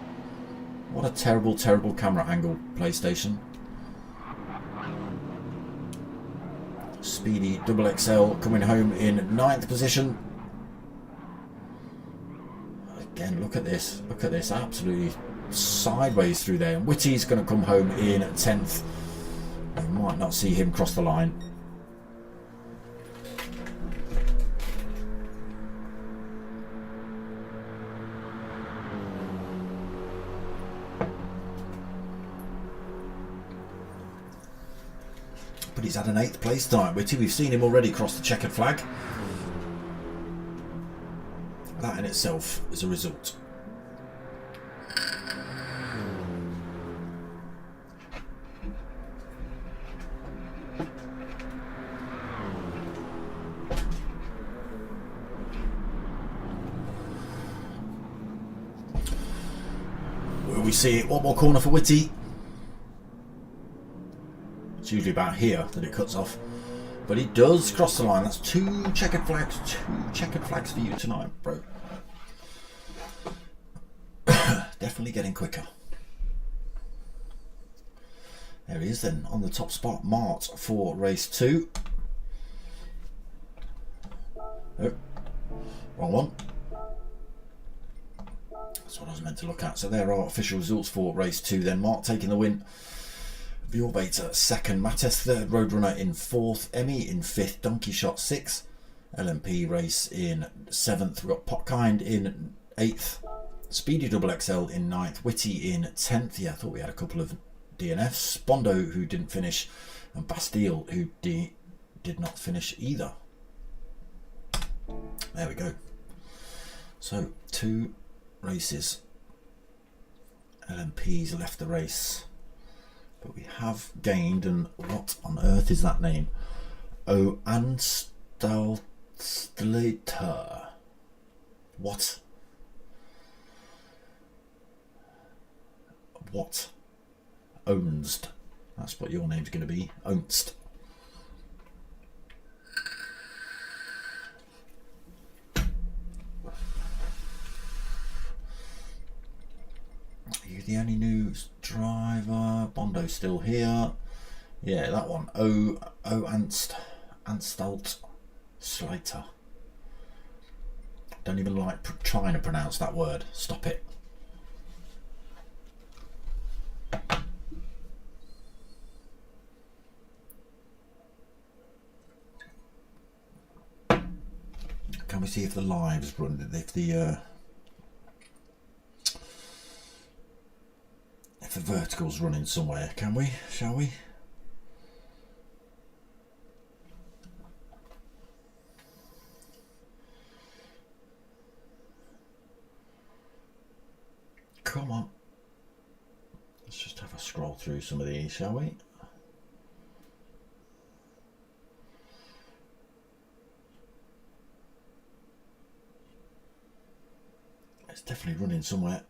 [SPEAKER 1] What a terrible, terrible camera angle, PlayStation. Speedy Double XL coming home in ninth position. Again, look at this. Look at this. Absolutely sideways through there. And Whitty's going to come home in 10th. We might not see him cross the line. But he's had an 8th place tonight, Whitty. We've seen him already cross the checkered flag. That in itself is a result. Will we see it? One more corner for Whitty. It's usually about here that it cuts off, but he does cross the line. That's two checkered flags for you tonight, bro. Definitely getting quicker. There he is then on the top spot. Mart for race 2. Oh, wrong one. That's what I was meant to look at. So there are official results for race 2 then. Mart taking the win. Your Vator second, Mattes third, Roadrunner in 4th, Emmy in 5th, Donkey Shot 6th, LMP Race in 7th, we've got Potkind in 8th, Speedy Double XL in 9th, Whitty in 10th. Yeah, I thought we had a couple of DNFs, Bondo, who didn't finish, and Bastille, who did not finish either. There we go. So 2 races. LMP's left the race, but we have gained, and what on earth is that name? Oh, Anstaltslater. What? What? Ownst. That's what your name's going to be. Ownst. Are you the only new driver? Bondo's still here. Yeah, that one. Anstalt Slater. Don't even like trying to pronounce that word. Stop it. Can we see if the lives run? If the vertical's running somewhere? Can we? Shall we? Come on. Let's just have a scroll through some of these, shall we? It's definitely running somewhere.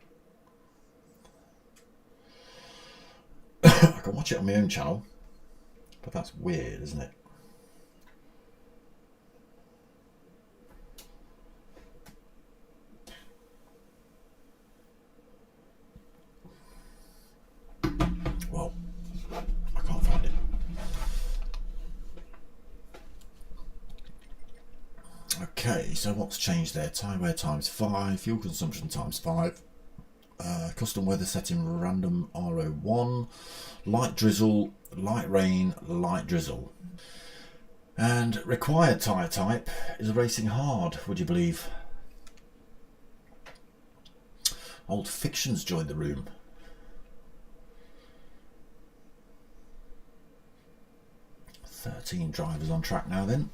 [SPEAKER 1] I can watch it on my own channel, but that's weird, isn't it? Well, I can't find it. Okay, so what's changed there? Tyre wear times 5, fuel consumption times 5. Custom weather setting random RO1, light drizzle, light rain, light drizzle. And required tyre type is racing hard, would you believe? Old Fiction's joined the room. "13 drivers on track now then.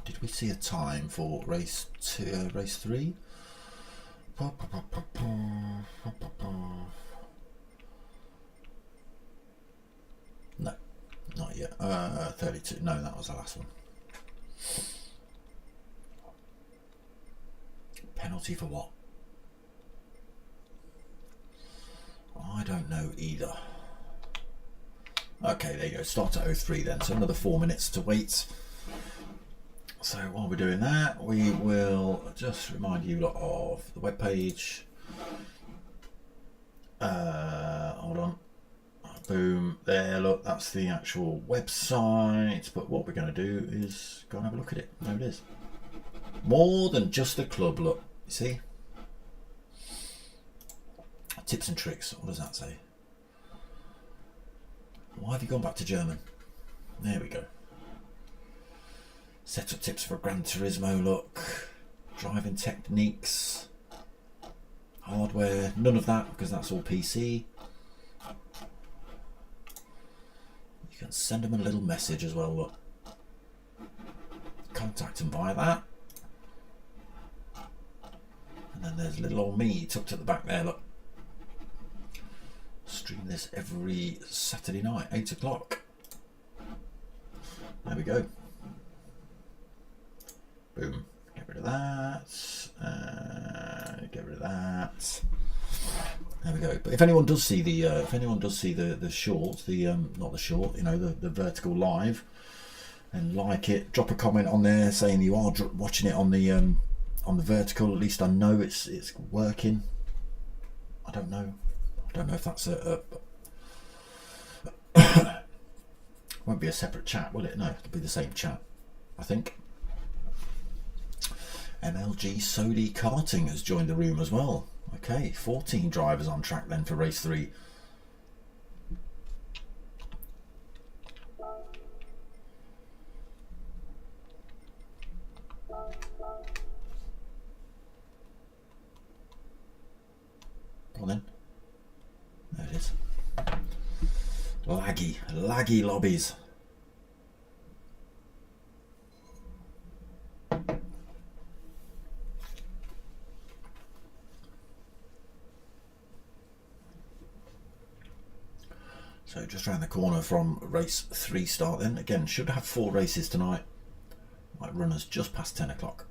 [SPEAKER 1] Did we see a time for race 3? No, not yet. 32. No, that was the last one. Penalty for what? I don't know either. Okay, there you go. Start at 03 then. So another 4 minutes to wait. So while we're doing that, we will just remind you lot of the webpage. Hold on. Boom. There, look, that's the actual website. But what we're going to do is go and have a look at it. There it is. More than just a club, look. You see? Tips and tricks. What does that say? Why have you gone back to German? There we go. Setup tips for Gran Turismo, look. Driving techniques. Hardware. None of that because that's all PC. You can send them a little message as well, look. Contact them via that. And then there's little old me tucked at the back there, look. Stream this every Saturday night, 8 o'clock. There we go. Boom. Get rid of that. Get rid of that. There we go. But if anyone does see the short, not the short, you know, the vertical live, and like it, drop a comment on there saying you are watching it on the vertical. At least I know it's working. I don't know if that's won't be a separate chat, will it? No, it'll be the same chat, I think. MLG Sodi Karting has joined the room as well. Okay, 14 drivers on track then for race 3. Laggy lobbies. So just round the corner from race 3 start then. Again, should have 4 races tonight. Might run us just past 10 o'clock.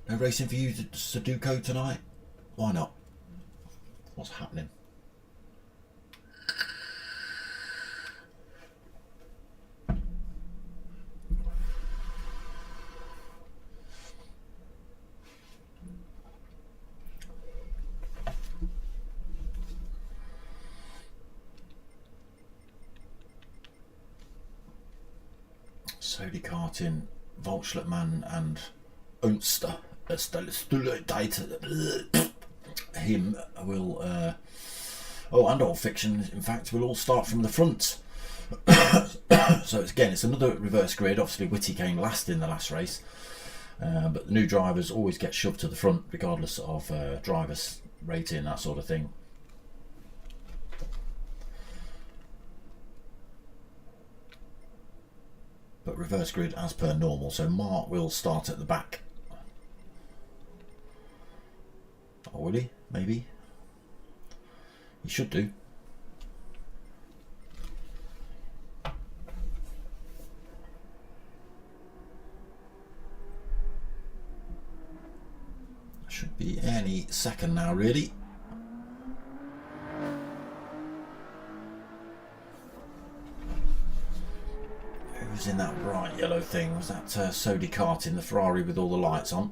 [SPEAKER 1] No racing for you to Sudoku tonight? Why not? What's happening? Sodi karting, Volkswagen and Unster. Him will and Old Fiction in fact will all start from the front. So it's another reverse grid. Obviously Whitty came last in the last race, but the new drivers always get shoved to the front regardless of drivers rating, that sort of thing. But reverse grid as per normal, so Mark will start at the back. Or will he? Maybe. He should do. Should be any second now, really. Who's in that bright yellow thing? Was that Sodi karting, the Ferrari with all the lights on?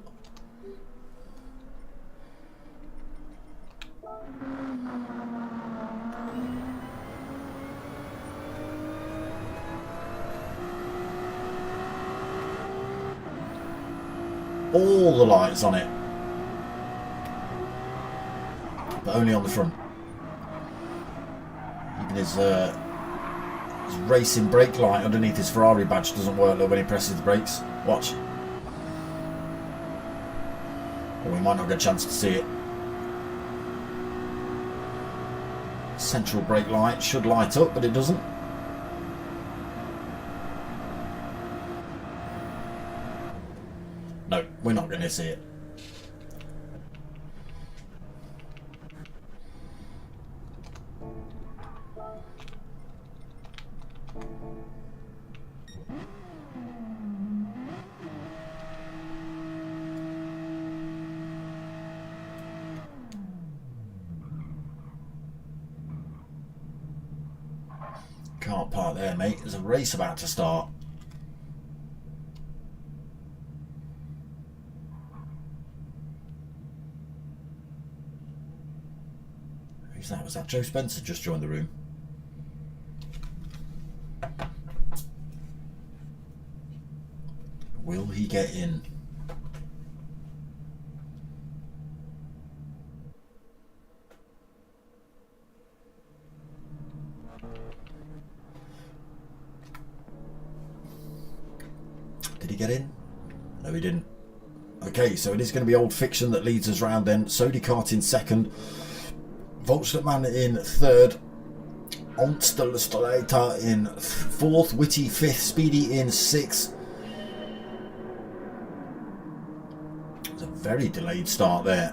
[SPEAKER 1] All the lights on it, but only on the front. Even his racing brake light underneath his Ferrari badge doesn't work when he presses the brakes. Watch. Or we might not get a chance to see it. Central brake light should light up, but it doesn't. No, we're not going to see it. Can't park there, mate. There's a race about to start. Who's that? Was that Joe Spencer just joined the room? Will he get in? Did he get in? No, he didn't. Okay, so it is going to be Old Fiction that leads us round then. Sodi karting second. Volkswagen in third. Onsterstolater in fourth. Whitty fifth. Speedy in sixth. It's a very delayed start there.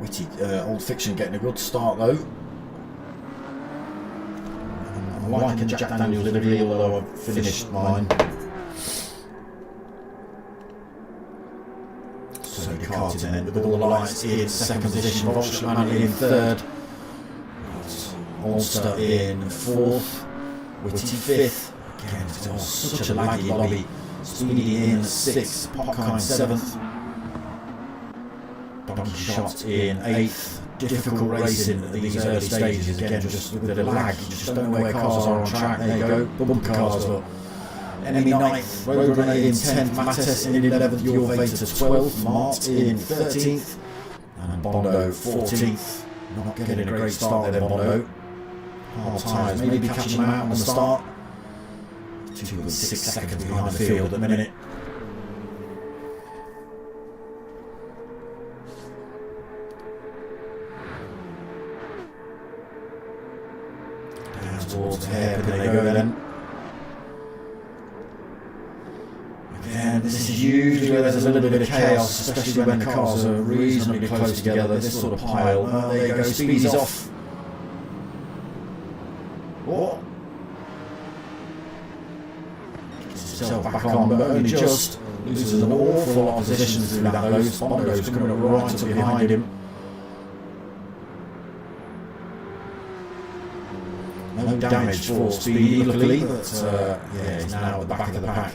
[SPEAKER 1] Whitty, Old Fiction getting a good start though. I'm liking Jack Daniel's livery, although I've finished mine. Sodi karting then with all the lights in second position. Volkswagen in third. Ulster in fourth. Whitty fifth. Again, it's such a laggy lobby. Speedy in sixth. Popkine seventh. Donkey Shot in eighth. Difficult racing at these early stages. Again, just with the lag, you just don't know where cars are on track. There you go. Bumper cars up. Enemy ninth, Roadrunner in 10th, Mattes in 11th, Yorvator 12th, Mart in 13th, and Bondo 14th. Not getting a great start there, Bondo. Hard tyres, maybe catching him out on the start. 2.6 seconds behind the field at the minute. Down towards the hairpin they go then. Again, this is usually where there's a little bit of chaos, especially when the cars are reasonably close together. This sort of pile. Oh, there you go, Speedy's off. What? Himself back on, but only just. Loses an awful lot of positions through that though. Bondo's coming up right up behind him. No damage for Speedy, luckily, but yeah, he's now at the back of the pack.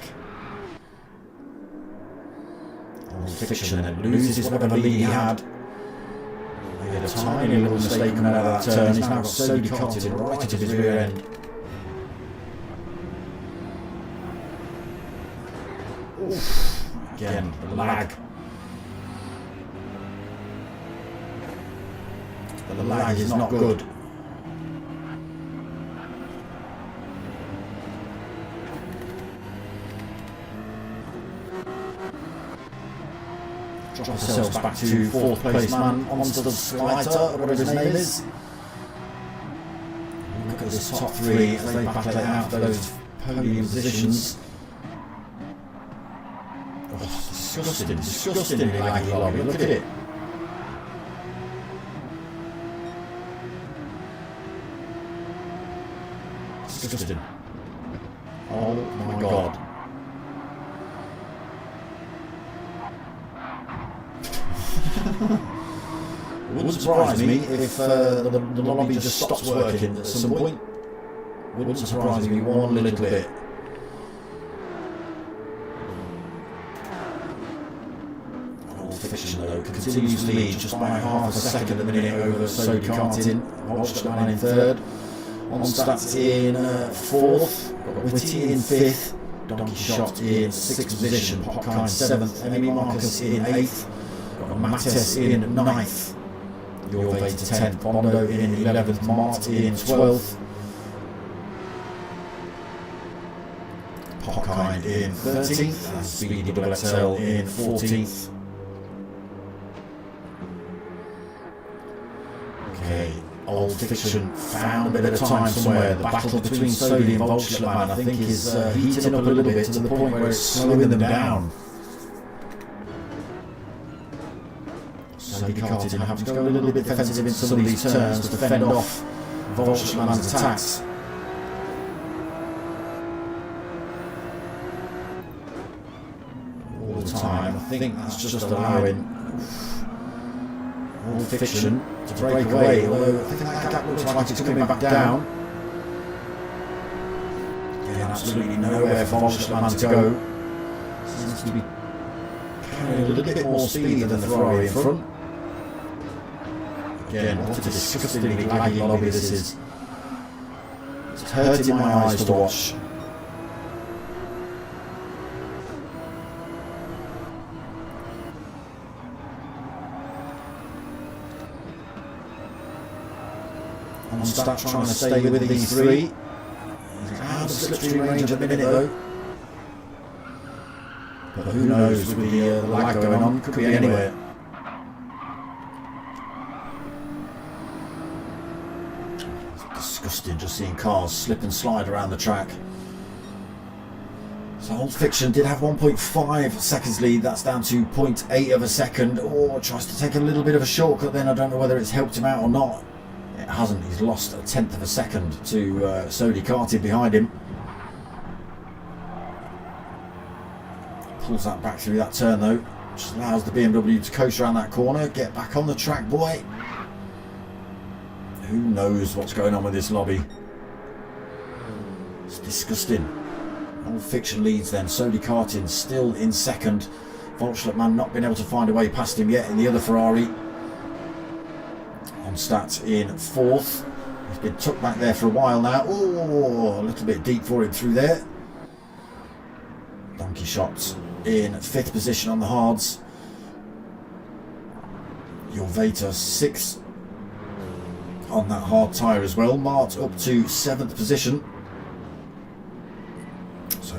[SPEAKER 1] Fiction then loses whatever lead he had. He had a tiny little mistake coming out of that turn. He's now got slowly cotted in right into his rear end. Oof. Again, the lag. The lag is not good. Drop ourselves back to fourth place man, Onstad, whatever his name is. Look at this top three as they battle it out for those podium positions. Oh, disgustingly laggy lobby, look at it. Disgusting. Oh my god. It wouldn't surprise me if the lobby just stops working at some point. Wouldn't surprise me one little bit. Old Fiction though continues to lead just by half a second at the minute over Sody Kartin. Holstman in third. Onstad in fourth. Got Whitty in fifth. Donkey Shot in sixth position. Popkind seventh. Emmy Marcus in eighth. Got Mattes in ninth. Your Vader 10th, Bondo in 11th, Mart in 12th, Popkind in 13th, and Speedy XL in 14th. Okay, Old Fiction found a bit of time somewhere. The battle between Sody and Volkswagen, I think, is heating up a little bit to the point where it's slowing them down. Sody Kartin having to go a little bit defensive in some of these turns to fend off Volkswagen's attacks. All the time, I think that's just allowing Old Fiction to break away, although I think that gap looks like it's coming back down. Again, absolutely nowhere for Volkswagen to go. Seems to be carrying a little bit more speed than the Ferrari in front. Again, what a disgustingly laggy lobby this is. It's hurting my eyes to watch. Onstad trying to stay with these three. He's out of slipstream range at the minute though. But who knows with the lag going on, could be anywhere. Disgusting just seeing cars slip and slide around the track. So Old Fiction did have 1.5 seconds lead, that's down to 0.8 of a second. Or tries to take a little bit of a shortcut then, I don't know whether it's helped him out or not. It hasn't, he's lost a tenth of a second to Sody Kartin behind him. Pulls that back through that turn though, which allows the BMW to coast around that corner, get back on the track, boy. Who knows what's going on with this lobby? It's disgusting. Old Fiction leads then, Sody Kartin still in second. Volkswagen not been able to find a way past him yet in the other Ferrari. Onstad in fourth. He's been tucked back there for a while now. Oh, a little bit deep for him through there. Donkey Shot in fifth position on the hards. Your Vader sixth on that hard tyre as well. Mart up to seventh position.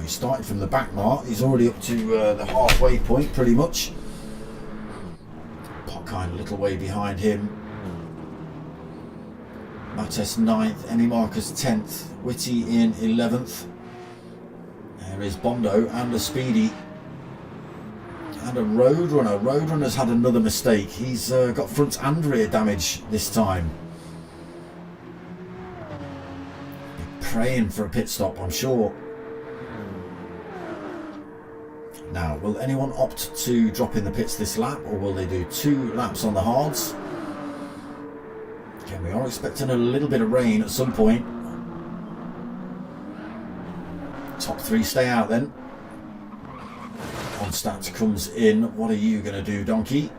[SPEAKER 1] started from the back mark. He's already up to the halfway point pretty much. Potkind a little way behind him. Mattes 9th, Emmy Marcus 10th, Whitty in 11th. There is Bondo and a Speedy and a Roadrunner. Roadrunner's had another mistake. He's got front and rear damage this time. Praying for a pit stop, I'm sure. Now, will anyone opt to drop in the pits this lap, or will they do 2 laps on the hards? Again, we are expecting a little bit of rain at some point. Top 3 stay out then. Onstat comes in. What are you going to do, Donkey?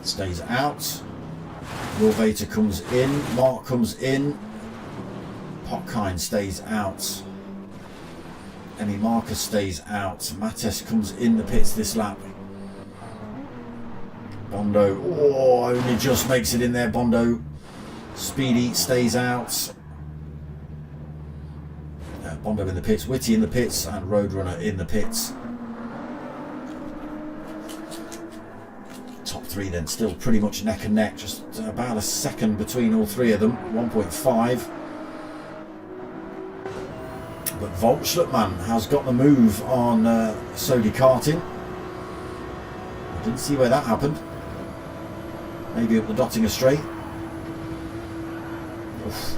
[SPEAKER 1] Stays out. Norvator comes in. Mark comes in. Potkind stays out. Emmy Marcus stays out. Mattes comes in the pits this lap. Bondo, oh, only just makes it in there, Bondo. Speedy stays out. Bondo in the pits, Whitty in the pits, and Roadrunner in the pits. Top 3 then, still pretty much neck and neck, just about a second between all 3 of them, 1.5. But Volschlupman has got the move on Sodi Karting. I didn't see where that happened. Maybe up the Dottinger Straight. Oof.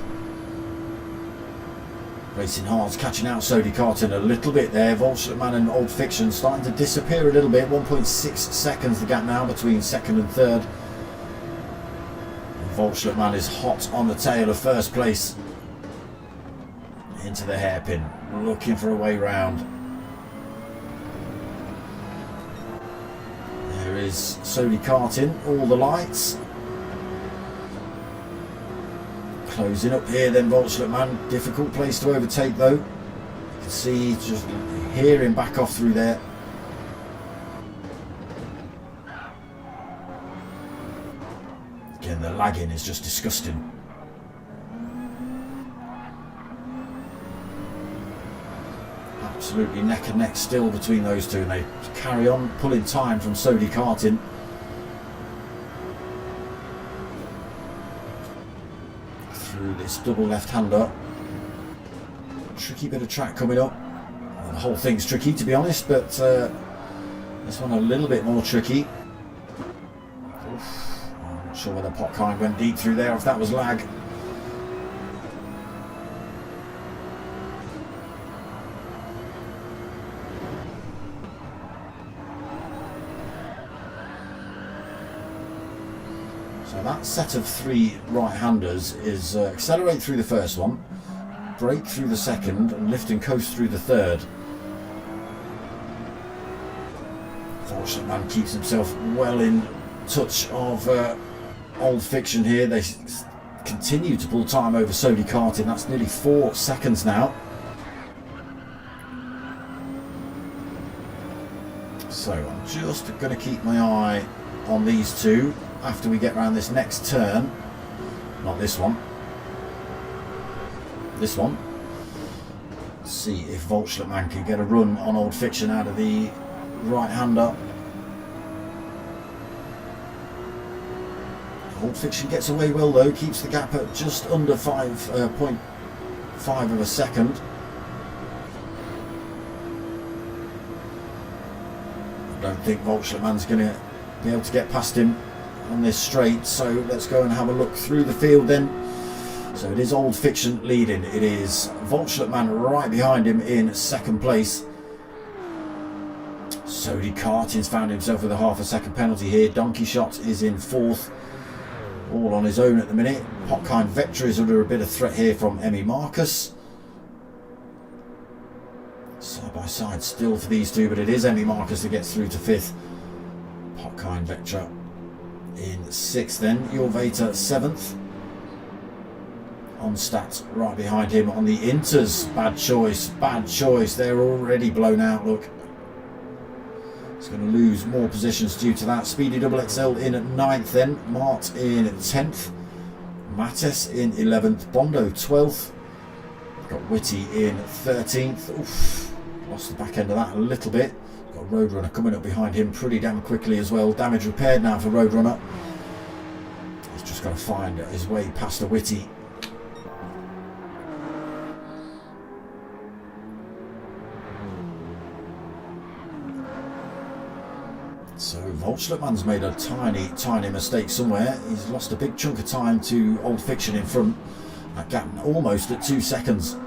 [SPEAKER 1] Racing Hard's catching out Sodi Karting a little bit there. Volschlupman and Old Fiction starting to disappear a little bit. 1.6 seconds the gap now between second and third. And Volschlupman is hot on the tail of first place. Into the hairpin, looking for a way round. There is Sodi Karting, all the lights. Closing up here then, Volschlupman. Difficult place to overtake though. You can see just hear him back off through there. Again, the lagging is just disgusting. Absolutely neck and neck still between those two, and they carry on pulling time from Sodi Karting. Through this double left-hander. Tricky bit of track coming up. Well, the whole thing's tricky to be honest, but this one a little bit more tricky. Oof. I'm not sure whether Potkind went deep through there, if that was lag. That set of 3 right-handers is accelerate through the first one, brake through the second, and lift and coast through the third. Volschlupman keeps himself well in touch of Old Fiction here. They continue to pull time over Sodi Karting. That's nearly 4 seconds now. So I'm just going to keep my eye on these two after we get around this next turn. Not this one. This one. See if Volschlupman can get a run on Old Fiction out of the right-hander. Old Fiction gets away well though, keeps the gap at just under 5.5 of a second. I don't think Volschlupman's going to be able to get past him on this straight, so let's go and have a look through the field then. So it is Old Fiction leading. It is Volschlupman right behind him in second place. Sodi Karting's found himself with a half a second penalty here. Donkey Shot is in 4th, all on his own at the minute. Potkind Vector is under a bit of threat here from Emmy Marcus. Side by side still for these two, but it is Emmy Marcus that gets through to 5th. Potkind Vector in 6th then. Jorvator 7th. Onstat right behind him on the Inters. Bad choice, bad choice. They're already blown out, look. He's going to lose more positions due to that. Speedy Double XL in 9th then. Mart in 10th. Mattes in 11th. Bondo 12th. Got Whitty in 13th. Oof, lost the back end of that a little bit. Got Roadrunner coming up behind him pretty damn quickly as well. Damage repaired now for Roadrunner. He's just got to find his way past the Whitty. So Volschlitmann's made a tiny mistake somewhere. He's lost a big chunk of time to Old Fiction in front. That gap almost at 2 seconds.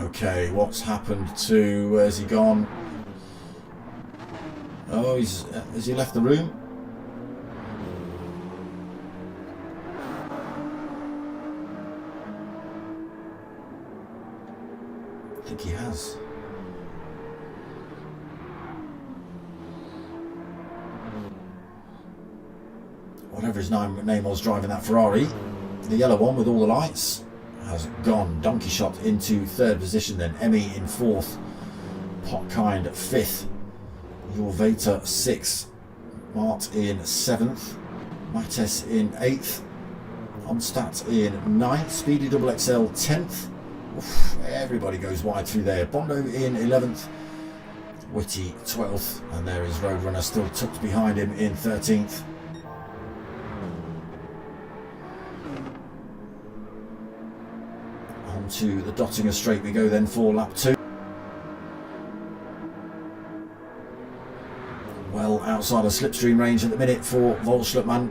[SPEAKER 1] Okay, what's happened to... where's he gone? Oh, has he left the room? I think he has. Whatever his name was driving that Ferrari, the yellow one with all the lights, has gone. Donkey shot into 3rd position then. Emmy in 4th. Potkind 5th. Your Vater 6th. Mart in 7th. Mattes in 8th. Onstat in 9th. Speedy Double XL 10th. Oof, everybody goes wide through there. Bondo in 11th. Whitty 12th. And there is Roadrunner still tucked behind him in 13th. On to the Dottinger Straight we go then for lap 2. Well outside of slipstream range at the minute for Volschlitmann.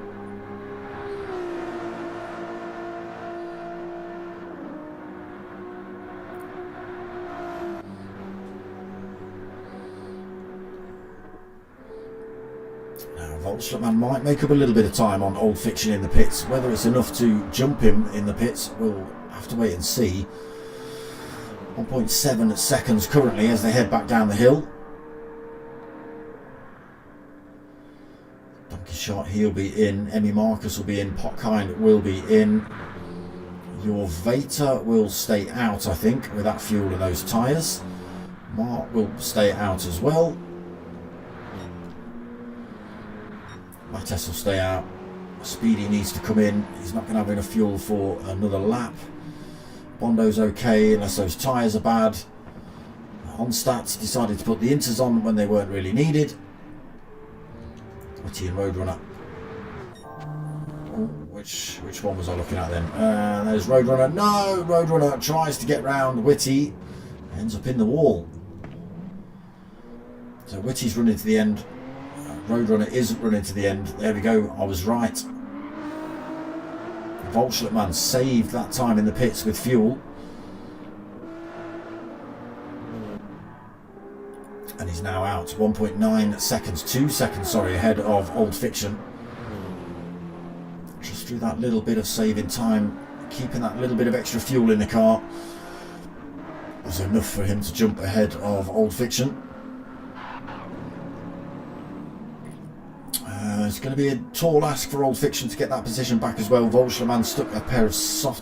[SPEAKER 1] Volschlitmann might make up a little bit of time on Old Fiction in the pits. Whether it's enough to jump him in the pits, we'll have to wait and see. 1.7 seconds currently as they head back down the hill. Donkey Shot, he'll be in. Emmy Marcus will be in. Potkind will be in. Your Vater will stay out, I think, with that fuel and those tyres. Mark will stay out as well. Mattes will stay out. Speedy needs to come in. He's not going to have enough fuel for another lap. Bondo's okay unless those tyres are bad. Onstats decided to put the inters on when they weren't really needed. Whitty and Roadrunner. Oh, which one was I looking at then? There's Roadrunner. No! Roadrunner tries to get round Whitty. Ends up in the wall. So Whitty's running to the end. Roadrunner isn't running to the end. There we go. I was right. Volschlitmann saved that time in the pits with fuel. And he's now out. 1.9 seconds. 2 seconds, sorry, ahead of Old Fiction. Just through that little bit of saving time, keeping that little bit of extra fuel in the car was enough for him to jump ahead of Old Fiction. It's going to be a tall ask for Old Fiction to get that position back as well. Volschlitmann stuck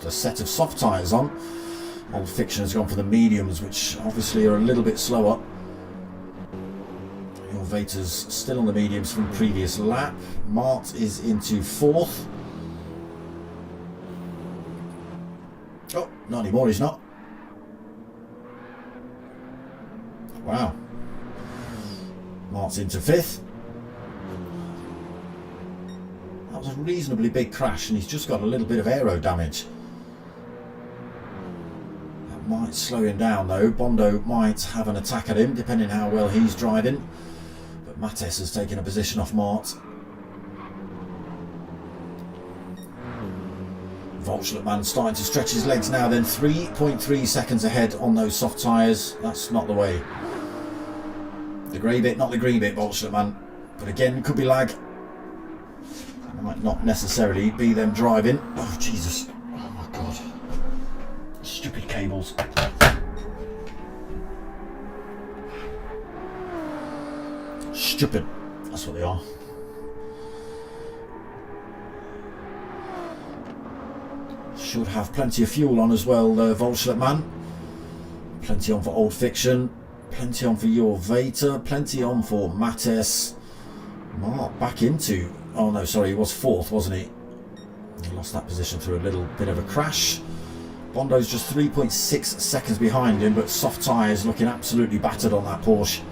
[SPEAKER 1] a set of soft tyres on. Old Fiction has gone for the mediums, which obviously are a little bit slower. Your Vater's still on the mediums from the previous lap. Mart is into 4th. Oh, not anymore, he's not. Wow. Mart's into 5th. That was a reasonably big crash and he's just got a little bit of aero damage. That might slow him down though. Bondo might have an attack at him depending how well he's driving. But Mattes has taken a position off Mart. Volschlitmann starting to stretch his legs now then. 3.3 seconds ahead on those soft tyres. That's not the way. The grey bit, not the green bit, Volschlitmann. But again, could be lag. Might not necessarily be them driving. Oh Jesus! Oh my God! Stupid cables. Stupid. That's what they are. Should have plenty of fuel on as well, Volschlitmann. Plenty on for Old Fiction. Plenty on for Your Vater. Plenty on for Mattes. Mark back into, oh no, sorry, he was fourth, wasn't he? He lost that position through a little bit of a crash. Bondo's just 3.6 seconds behind him, but soft tyres looking absolutely battered on that Porsche.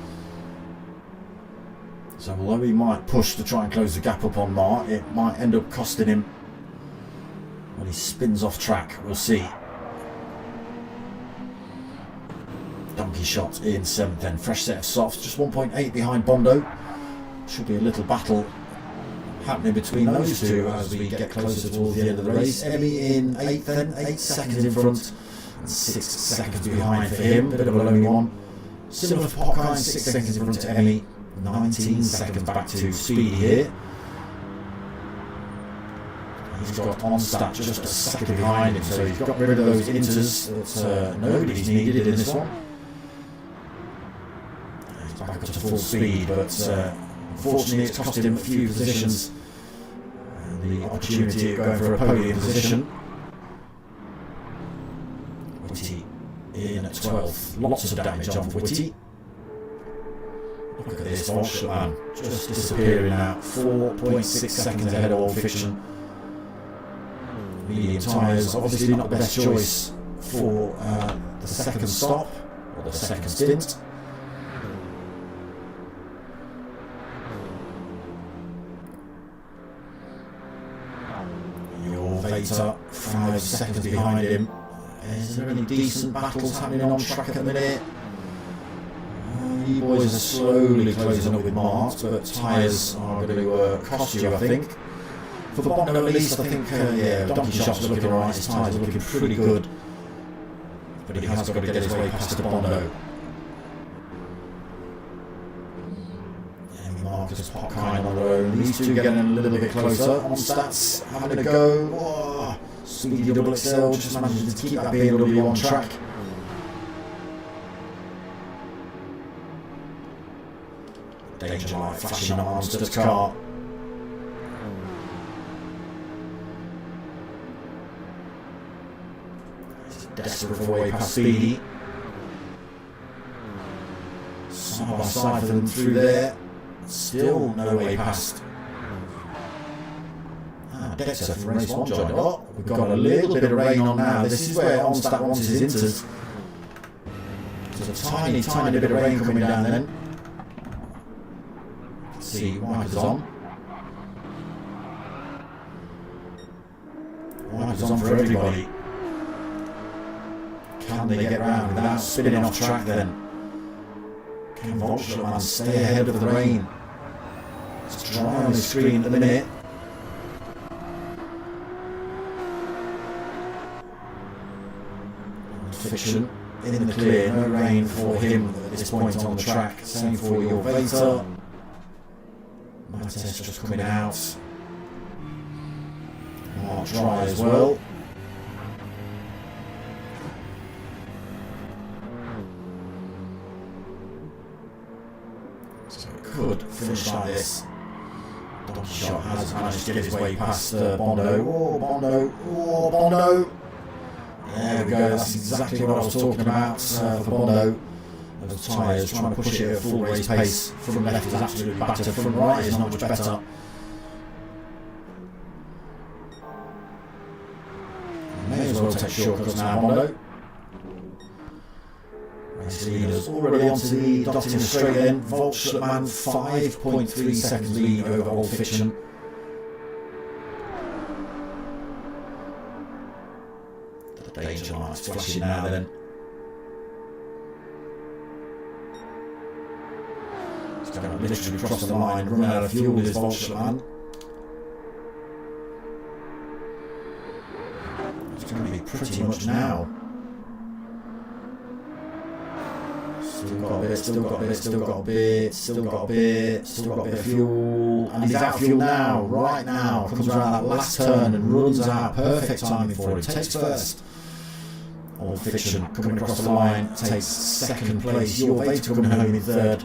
[SPEAKER 1] So although he might push to try and close the gap up on Mark, it might end up costing him when he spins off track. We'll see. Donkey shot in 7th then. Fresh set of softs, just 1.8 behind Bondo. Should be a little battle happening between those two as we get closer towards the end of the race. Emmy in 8th then, 8 seconds in front and 6 seconds behind for him. Bit of a lonely one. Similar for Pockine, 6 seconds in front to Emmy, 19 seconds back to Speedy here. He's got Onstat just a second behind him, so he's got rid of those inters that nobody's needed in this one. He's back up to full speed, but unfortunately it's cost him a few positions and the opportunity of going for a podium position. Whitty in at 12th, lots of damage on Whitty. Look at this Volkswagen just disappearing now, 4.6 seconds ahead of Old Fiction. Medium tyres, obviously not the best choice for the second stop or the second stint. Your Veta 5 seconds behind him. Is there any decent battles happening on track at the minute? You boys are slowly closing up with marks, but tyres are going to cost you, I think. For Bondo at least, I think, yeah, Donkey Shot's looking alright, his tyres are looking pretty good. But he has got to get his way past the Bondo. And Marcus Pockine on their own. These two getting a little bit closer. On stats, having a go. Whoa. Speedy double XL, just managing to keep that BMW on track. Danger light flashing on Monster's car. Desperate for a way past Speedy. Side by side for them through there. Still no way past. Dexter from race 1 joined up. We've got a little bit of rain on now. This is where Onstat wants his inters. There's a tiny, tiny bit of rain coming down then. Let's see, wipers on. Wipers on for everybody. Can they get round without spinning off track then? Can Volkswagen stay ahead of the rain? It's dry on the screen at the minute. Fiction in the clear, no rain for him at this point on the track. Same for your Veta. Mattes just coming out. Mark dry as well. So it could finish like this. Donkey Shot has managed to get his way past Bondo. Oh, Bondo. Oh, Bondo. There we go, that's exactly what I was talking about for Bondo. The tyres trying to push it at full race pace. From left is absolutely battered, from right is not much better. May as well take shortcuts now, Bondo. Race leaders already onto the dotting straight then. Volkswagen 5.3 seconds lead over Old Fiction. Danger lights flashing now then. He's going to literally cross the line, run out of fuel with his Volkswagen. It's going to be pretty much now. Still got a bit, still got a bit, still got a bit, still got a bit, still got a bit of fuel. And he's out of fuel now, right now. Comes around that last turn and runs out. Perfect timing for him. Takes first. Old Fiction coming across the line, takes second place. Your Veta coming home in third.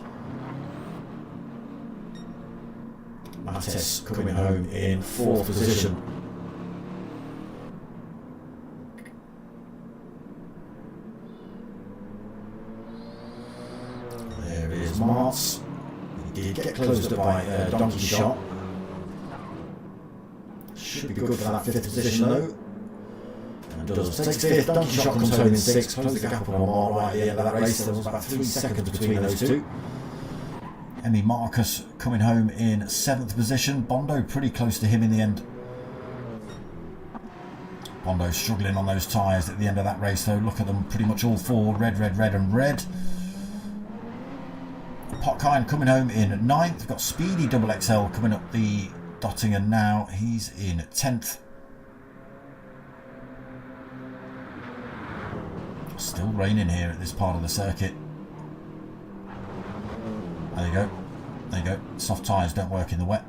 [SPEAKER 1] Mattes coming home in fourth position. There is Mars. did get closed up by Donkey Shot. Should be good for that 5th position though. And does. Takes 5th, Donkey Shot comes home in 6th, closed the gap up on Mark right at the end of that race. There was about 3 seconds between those two. Emmy Marcus coming home in 7th position. Bondo pretty close to him in the end. Bondo struggling on those tyres at the end of that race though. Look at them, pretty much all 4, red, red, red and red. Potkine coming home in 9th. We've got Speedy Double XL coming up the Dottinger now. He's in 10th. Still raining here at this part of the circuit. There you go. There you go. Soft tyres don't work in the wet.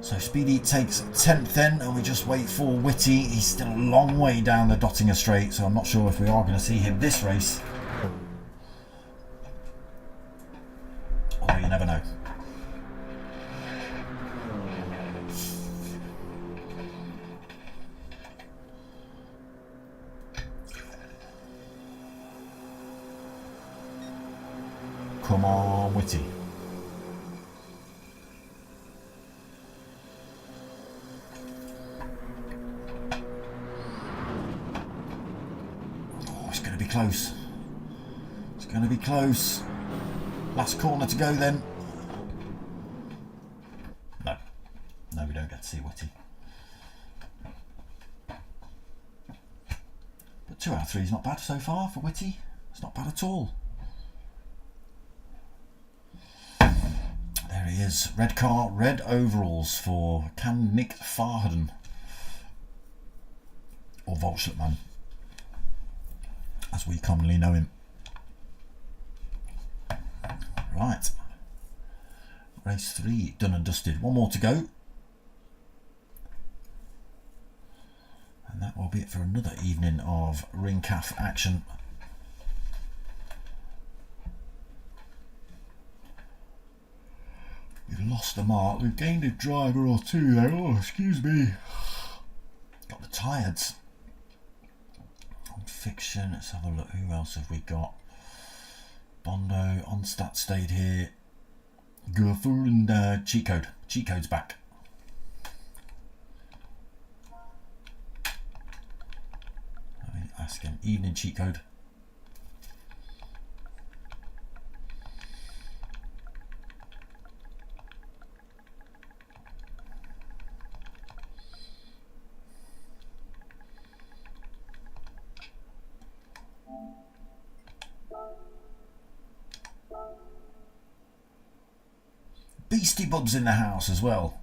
[SPEAKER 1] So Speedy takes 10th then, and we just wait for Whitty. He's still a long way down the Dottinger straight, so I'm not sure if we are going to see him this race. Although you never know. Come on, Whitty. Oh, it's going to be close. It's going to be close. Last corner to go then. No. No, we don't get to see Whitty. But 2 out of 3 is not bad so far for Whitty. It's not bad at all. There he is. Red car, red overalls for Can Nick Farden. Or Volschlitman, as we commonly know him. Right. Race 3 done and dusted. One more to go. And that will be it for another evening of Ring Calf action. We've lost the mark. We've gained a driver or 2 there. Oh, excuse me. Got the tired's. On fiction, let's have a look. Who else have we got? Bondo, Onstat stayed here. Gurfur and Cheat Code. Cheat Code's back. Let me ask him. Evening, Cheat Code. Beastie Bub's in the house as well.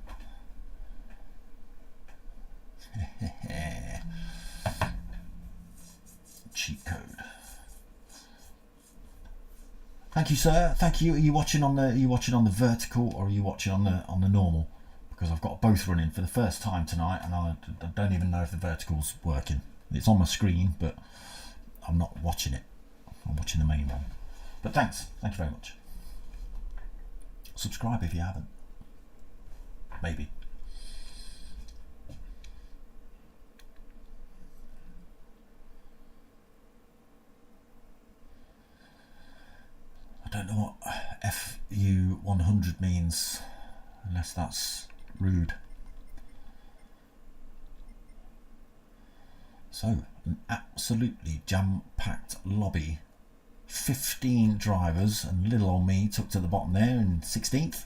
[SPEAKER 1] Cheat Code. Thank you, sir. Thank you. Are you watching on the vertical or are you watching on the normal? Because I've got both running for the first time tonight, and I don't even know if the vertical's working. It's on my screen, but I'm not watching it. I'm watching the main one. But thanks. Thank you very much. Subscribe if you haven't. Maybe. I don't know what FU100 means, unless that's rude. So, an absolutely jam-packed lobby. 15 drivers, and little old me took to the bottom there in 16th.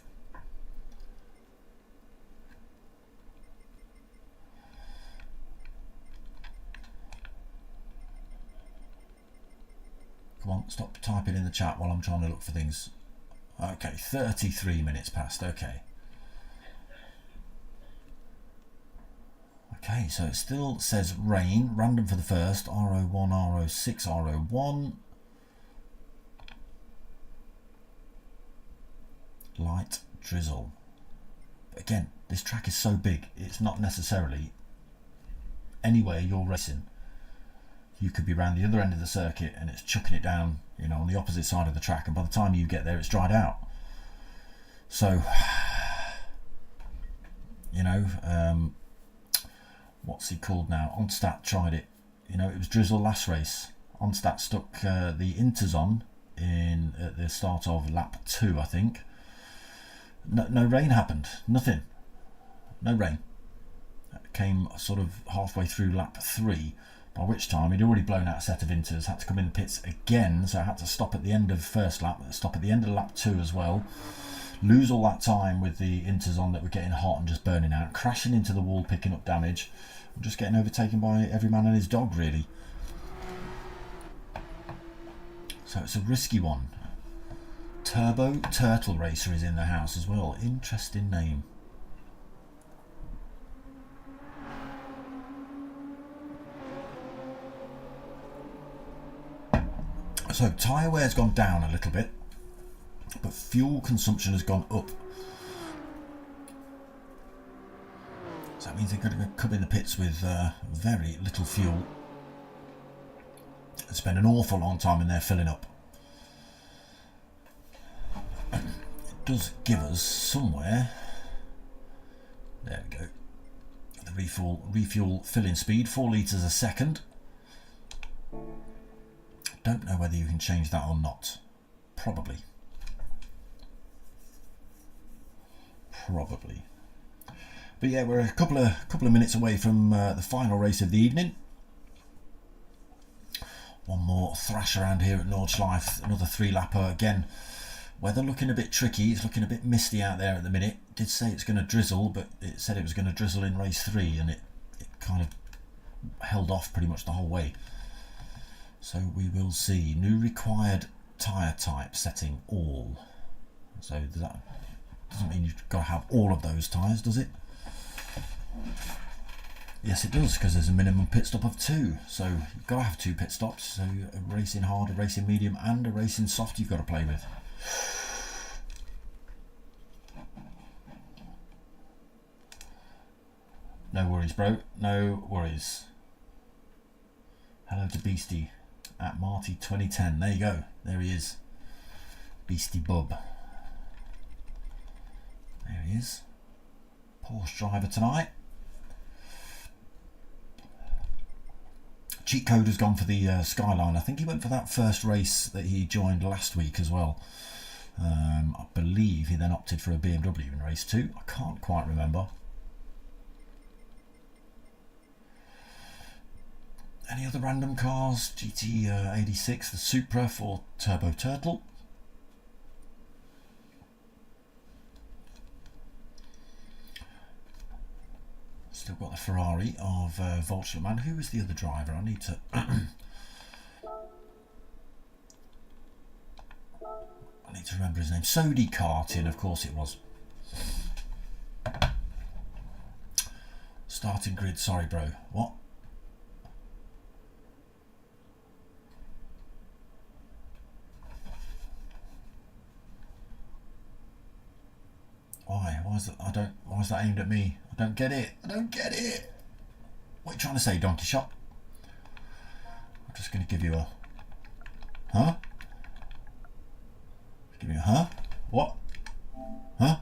[SPEAKER 1] Come on, stop typing in the chat while I'm trying to look for things. Okay, 33 minutes past, okay. Okay, so it still says rain, random for the first, RO1, RO6, RO1. Light drizzle. But again, this track is so big, it's not necessarily anywhere you're racing. You could be around the other end of the circuit and it's chucking it down, you know, on the opposite side of the track, and by the time you get there it's dried out. So, you know, what's he called now? Onstat tried it. You know, it was drizzle last race. Onstat stuck the inters on at the start of lap 2, I think. No rain happened, nothing, no rain. It came sort of halfway through lap 3, by which time he'd already blown out a set of inters, had to come in the pits again, so I had to stop at the end of first lap, stop at the end of lap 2 as well, lose all that time with the inters on that were getting hot and just burning out, crashing into the wall, picking up damage, and just getting overtaken by every man and his dog, really. So it's a risky one. Turbo Turtle Racer is in the house as well. Interesting name. So tyre wear's gone down a little bit, but fuel consumption has gone up. So that means they're going to come in the pits with very little fuel and spend an awful long time in there filling up. It does give us somewhere, there we go, the refuel filling speed, 4 litres a second. Don't know whether you can change that or not. Probably. But yeah, we're a couple of minutes away from the final race of the evening. One more thrash around here at Nordschleife, another 3-lapper again. Weather looking a bit tricky, it's looking a bit misty out there at the minute. It did say it's going to drizzle, but it said it was going to drizzle in race 3, and it kind of held off pretty much the whole way. So we will see. New required tyre type setting all. So that doesn't mean you've got to have all of those tyres, does it? Yes, it does, because there's a minimum pit stop of 2. So you've got to have 2 pit stops. So a racing hard, a racing medium, and a racing soft you've got to play with. No worries, bro. No worries. Hello to Beastie at Marty 2010. There you go. There he is. Beastie Bub. There he is. Porsche driver tonight. Cheat Code has gone for the Skyline. I think he went for that first race that he joined last week as well. I believe he then opted for a BMW in race 2. I can't quite remember. Any other random cars? GT86, the Supra for Turbo Turtle. Still got the Ferrari of Volchman. Who was the other driver? I need to... I need to remember his name. Sodi Karting, of course it was. Starting grid, sorry bro. What? Why is that? Why is that aimed at me? I don't get it. I don't get it. What are you trying to say, Donkey Shop? I'm just going to give you a... Huh? Give me a huh? What? Huh?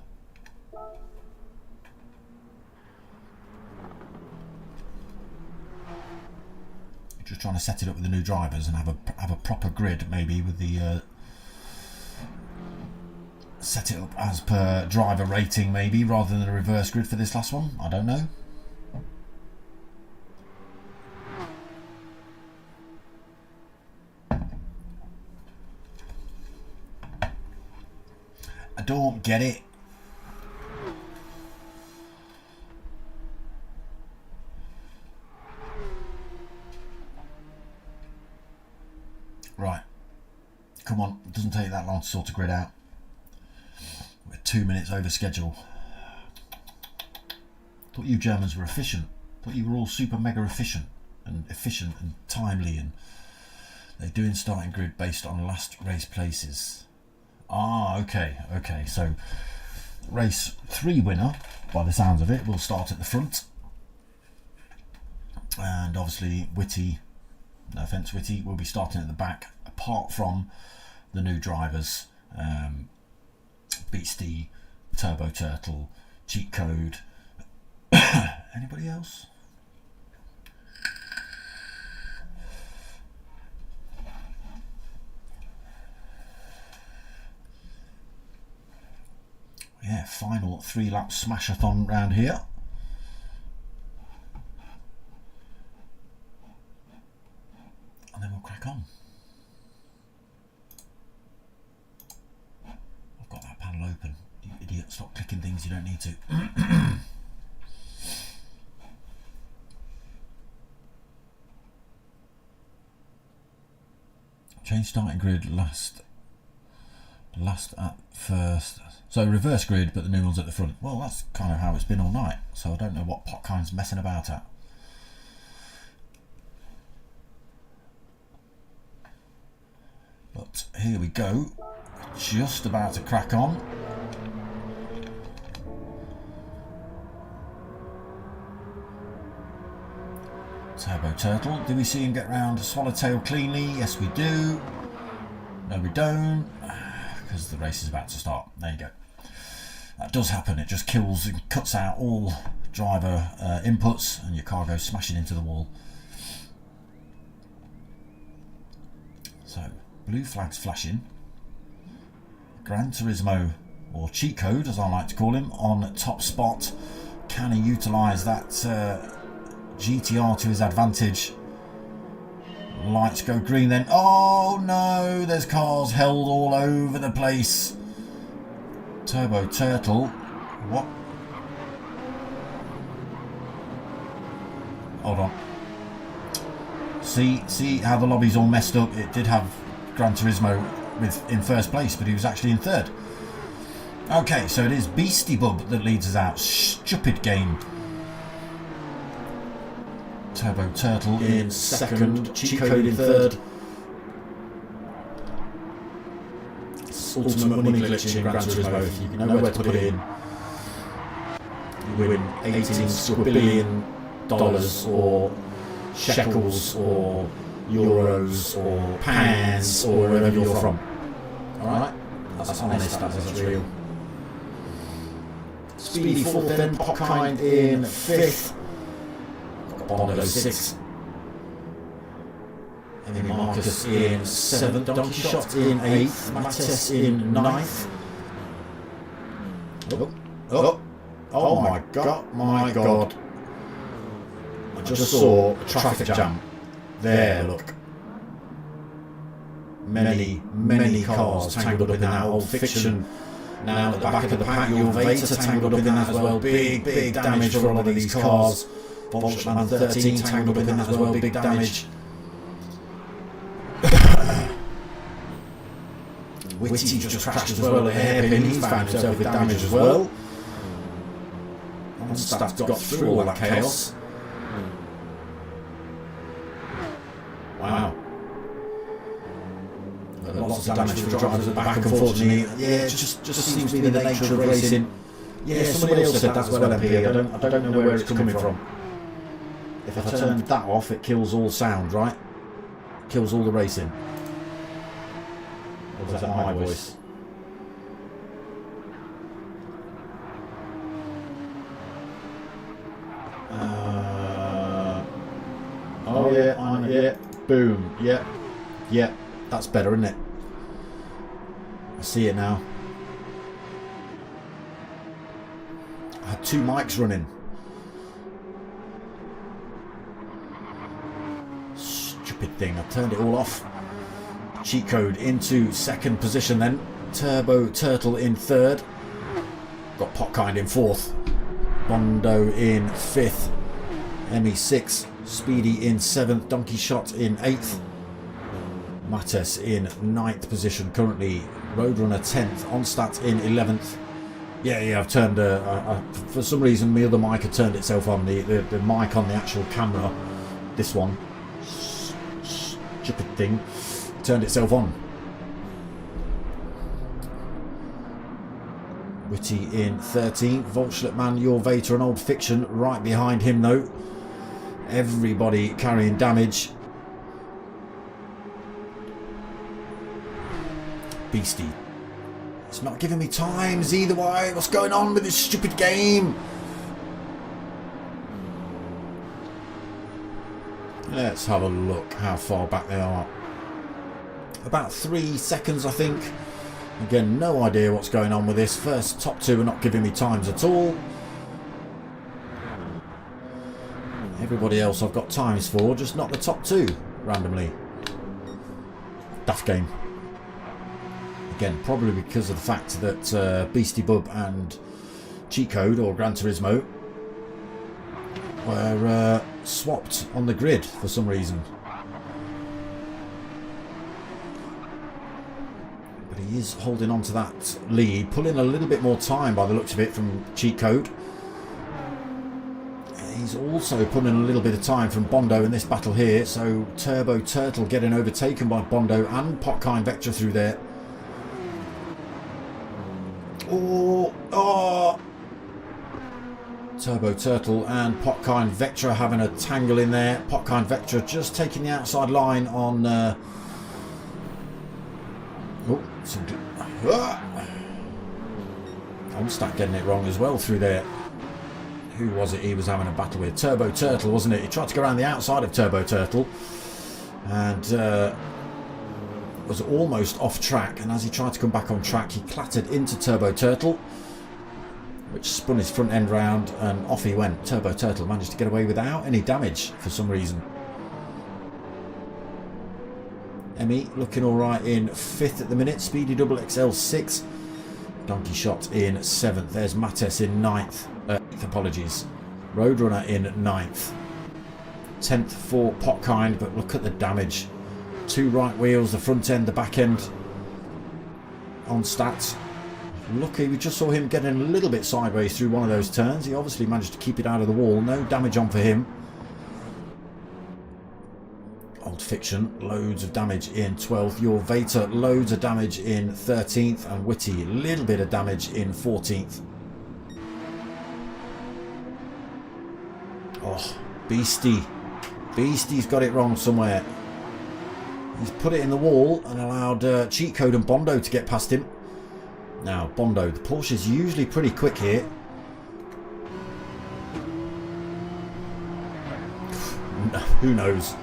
[SPEAKER 1] Just trying to set it up with the new drivers and have a proper grid, maybe with the set it up as per driver rating, maybe, rather than a reverse grid for this last one. I don't know. I don't get it. Right. Come on. It doesn't take that long to sort a grid out. We're 2 minutes over schedule. Thought you Germans were efficient. Thought you were all super mega efficient and timely, and they're doing starting grid based on last race places. Ah, okay. So race 3 winner, by the sounds of it, will start at the front. And obviously Whitty, no offence Whitty, will be starting at the back, apart from the new drivers. Beastie, Turbo Turtle, Cheat Code. Anybody else? final 3-lap smash-a-thon round here. And then we'll crack on. I've got that panel open. You idiot, stop clicking things you don't need to. Change starting grid last at first. So reverse grid, but the new one's at the front. Well, that's kind of how it's been all night. So I don't know what Potkind's messing about at. But here we go. Just about to crack on. Turbo Turtle. Do we see him get round Swallowtail cleanly? Yes, we do. No, we don't. Because the race is about to start. There you go. That does happen. It just kills and cuts out all driver inputs, and your car goes smashing into the wall. So, blue flag's flashing. Gran Turismo, or cheat code as I like to call him, on top spot. Can he utilise that GTR to his advantage? Lights go green then. Oh no, there's cars held all over the place. Turbo Turtle. What? Hold on. See how the lobby's all messed up. It did have Gran Turismo in first place, but he was actually in third. Okay, so it is Beastie Bub that leads us out. Stupid game. Turbo Turtle in second, cheat code in third. Ultimate money glitch in Gran Turismo. If you know where to put it in, you win 18 squillion dollars or shekels or euros or pounds or wherever you're from. Alright? That's honest, that's real. Speedy fourth then, Potkind in fifth. Bondo 6. Emmy Marcus in 7th. Donkey Shot in 8th. Mattes in 9th. Oh my god. I just saw a traffic jam. There, look. Many cars tangled up in that old fiction. Now at the back of the pack, your Veta tangled up in that as well. Big damage for a lot of these cars. Volkswagen 13 tangled up in that as well, big damage. Witty just crashed as well at hairpin, he's found himself with damage as well. Onstaff got through all that chaos. Wow. Lots of damage for the drivers at the back, unfortunately. Yeah, it just seems to be the nature of racing. Yeah, somebody else said that as well, MP. I don't know where it's coming from. If I turn that off, it kills all sound, right? Kills all the racing. Or was that my voice? Oh yeah, yeah. Boom. Yeah. That's better, isn't it? I see it now. I had two mics running. Stupid thing. I turned it all off. Cheat code into second position then. Turbo Turtle in third. Got Potkind in fourth. Bondo in fifth. Emmy 6th. Speedy in 7th. Donkey Shot in 8th. Mattes in 9th position currently. Roadrunner 10th. Onstat in 11th. Yeah, I've turned for some reason my other mic had turned itself on. The mic on the actual camera, this one, stupid thing, turned itself on. Witty in 13th. Volkswagen, your Veta, an old fiction, right behind him though. Everybody carrying damage. Beastie. It's not giving me times either way. What's going on with this stupid game? Let's have a look how far back they are. About 3 seconds, I think. Again, no idea what's going on with this. First top two are not giving me times at all. Everybody else I've got times for, just not the top two, randomly. Daft game. Again, probably because of the fact that Beastie Bub and Cheat Code, or Gran Turismo, were swapped on the grid for some reason. But he is holding on to that lead, pulling a little bit more time by the looks of it from Cheat Code. He's also putting a little bit of time from Bondo in this battle here, so Turbo Turtle getting overtaken by Bondo and Potkine Vector through there. Oh! Turbo Turtle and Potkine Vector having a tangle in there. Potkine Vector just taking the outside line on... Onstack getting it wrong as well through there. Who was it he was having a battle with? Turbo Turtle, wasn't it? He tried to go around the outside of Turbo Turtle and was almost off track, and as he tried to come back on track he clattered into Turbo Turtle, which spun his front end round and off he went. Turbo Turtle managed to get away without any damage for some reason. Emmy looking alright in 5th at the minute. Speedy Double XL 6th. Donkey Shot in 7th. There's Mates in 9th. 8th, apologies. Roadrunner in 9th. 10th for Potkind, but look at the damage. 2 right wheels, the front end, the back end on stats. Lucky, we just saw him getting a little bit sideways through one of those turns. He obviously managed to keep it out of the wall. No damage on for him. Old Fiction, loads of damage in 12th. Your Vater, loads of damage in 13th. And Witty, a little bit of damage in 14th. Oh, Beastie. Beastie's got it wrong somewhere. He's put it in the wall and allowed Cheat Code and Bondo to get past him. Now, Bondo, the Porsche's usually pretty quick here. Who knows?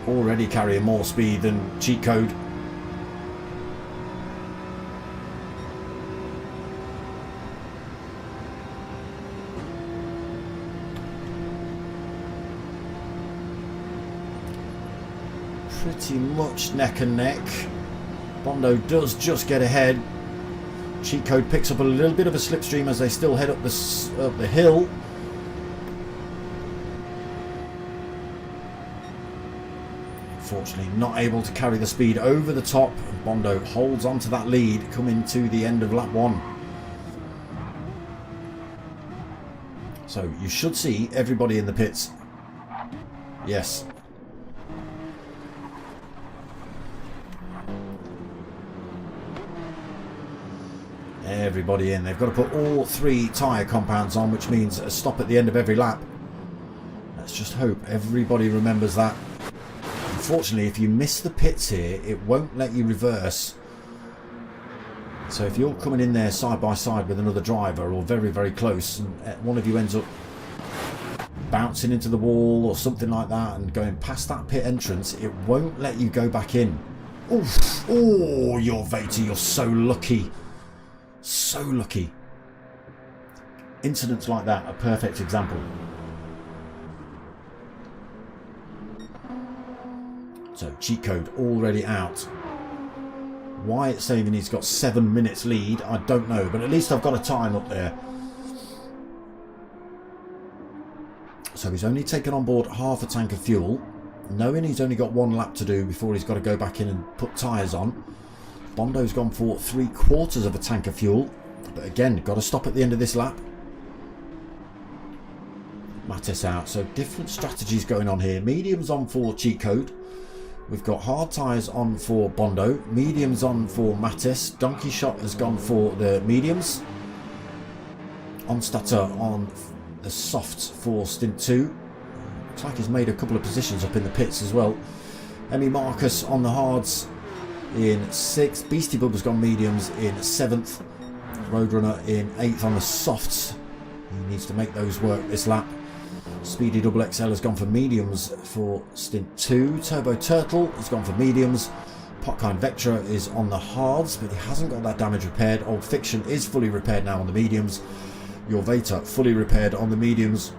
[SPEAKER 1] Already carrying more speed than Cheat Code. Pretty much neck and neck. Bondo does just get ahead. Cheat Code picks up a little bit of a slipstream as they still head up the hill. Unfortunately not able to carry the speed over the top. Bondo holds on to that lead coming to the end of lap 1. So you should see everybody in the pits. Yes. Everybody in. They've got to put all 3 tyre compounds on, which means a stop at the end of every lap. Let's just hope everybody remembers that. Unfortunately, if you miss the pits here, it won't let you reverse. So if you're coming in there side by side with another driver or very, very close, and one of you ends up bouncing into the wall or something like that and going past that pit entrance, it won't let you go back in. Oof. Oh, your Vater, you're so lucky. So lucky. Incidents like that are a perfect example. So Cheat Code already out. Why it's saying he's got 7 minutes lead, I don't know, but at least I've got a time up there. So he's only taken on board half a tank of fuel, knowing he's only got 1 lap to do before he's got to go back in and put tyres on. Bondo's gone for 3/4 of a tank of fuel, but again, got to stop at the end of this lap. Mates out, so different strategies going on here. Mediums on for Cheat Code. We've got hard tyres on for Bondo, mediums on for Mates. Donkey Shot has gone for the mediums. Onstatter on the softs for stint 2. Looks like he's made a couple of positions up in the pits as well. Emmy Marcus on the hards in 6th. Beastie Bub has gone mediums in 7th. Roadrunner in 8th on the softs. He needs to make those work this lap. Speedy Double XL has gone for mediums for stint 2. Turbo Turtle has gone for mediums. Potkind Vectra is on the hards, but he hasn't got that damage repaired. Old Fiction is fully repaired now on the mediums. Your Vader fully repaired on the mediums.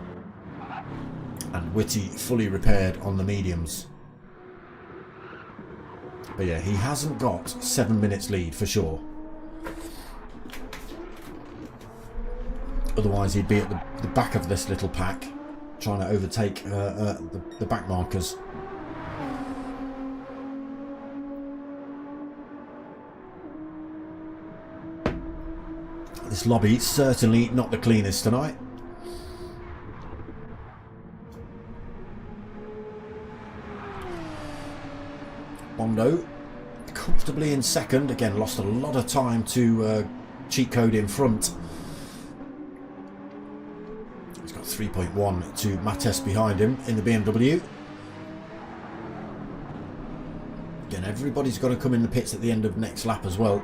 [SPEAKER 1] And Witty fully repaired on the mediums. But yeah, he hasn't got 7 minutes lead for sure. Otherwise he'd be at the back of this little pack, trying to overtake the back markers. This lobby certainly not the cleanest tonight. Bondo comfortably in second. Again, lost a lot of time to cheat code in front. He's got 3.1 to Mattes behind him in the BMW. Again, everybody's got to come in the pits at the end of next lap as well.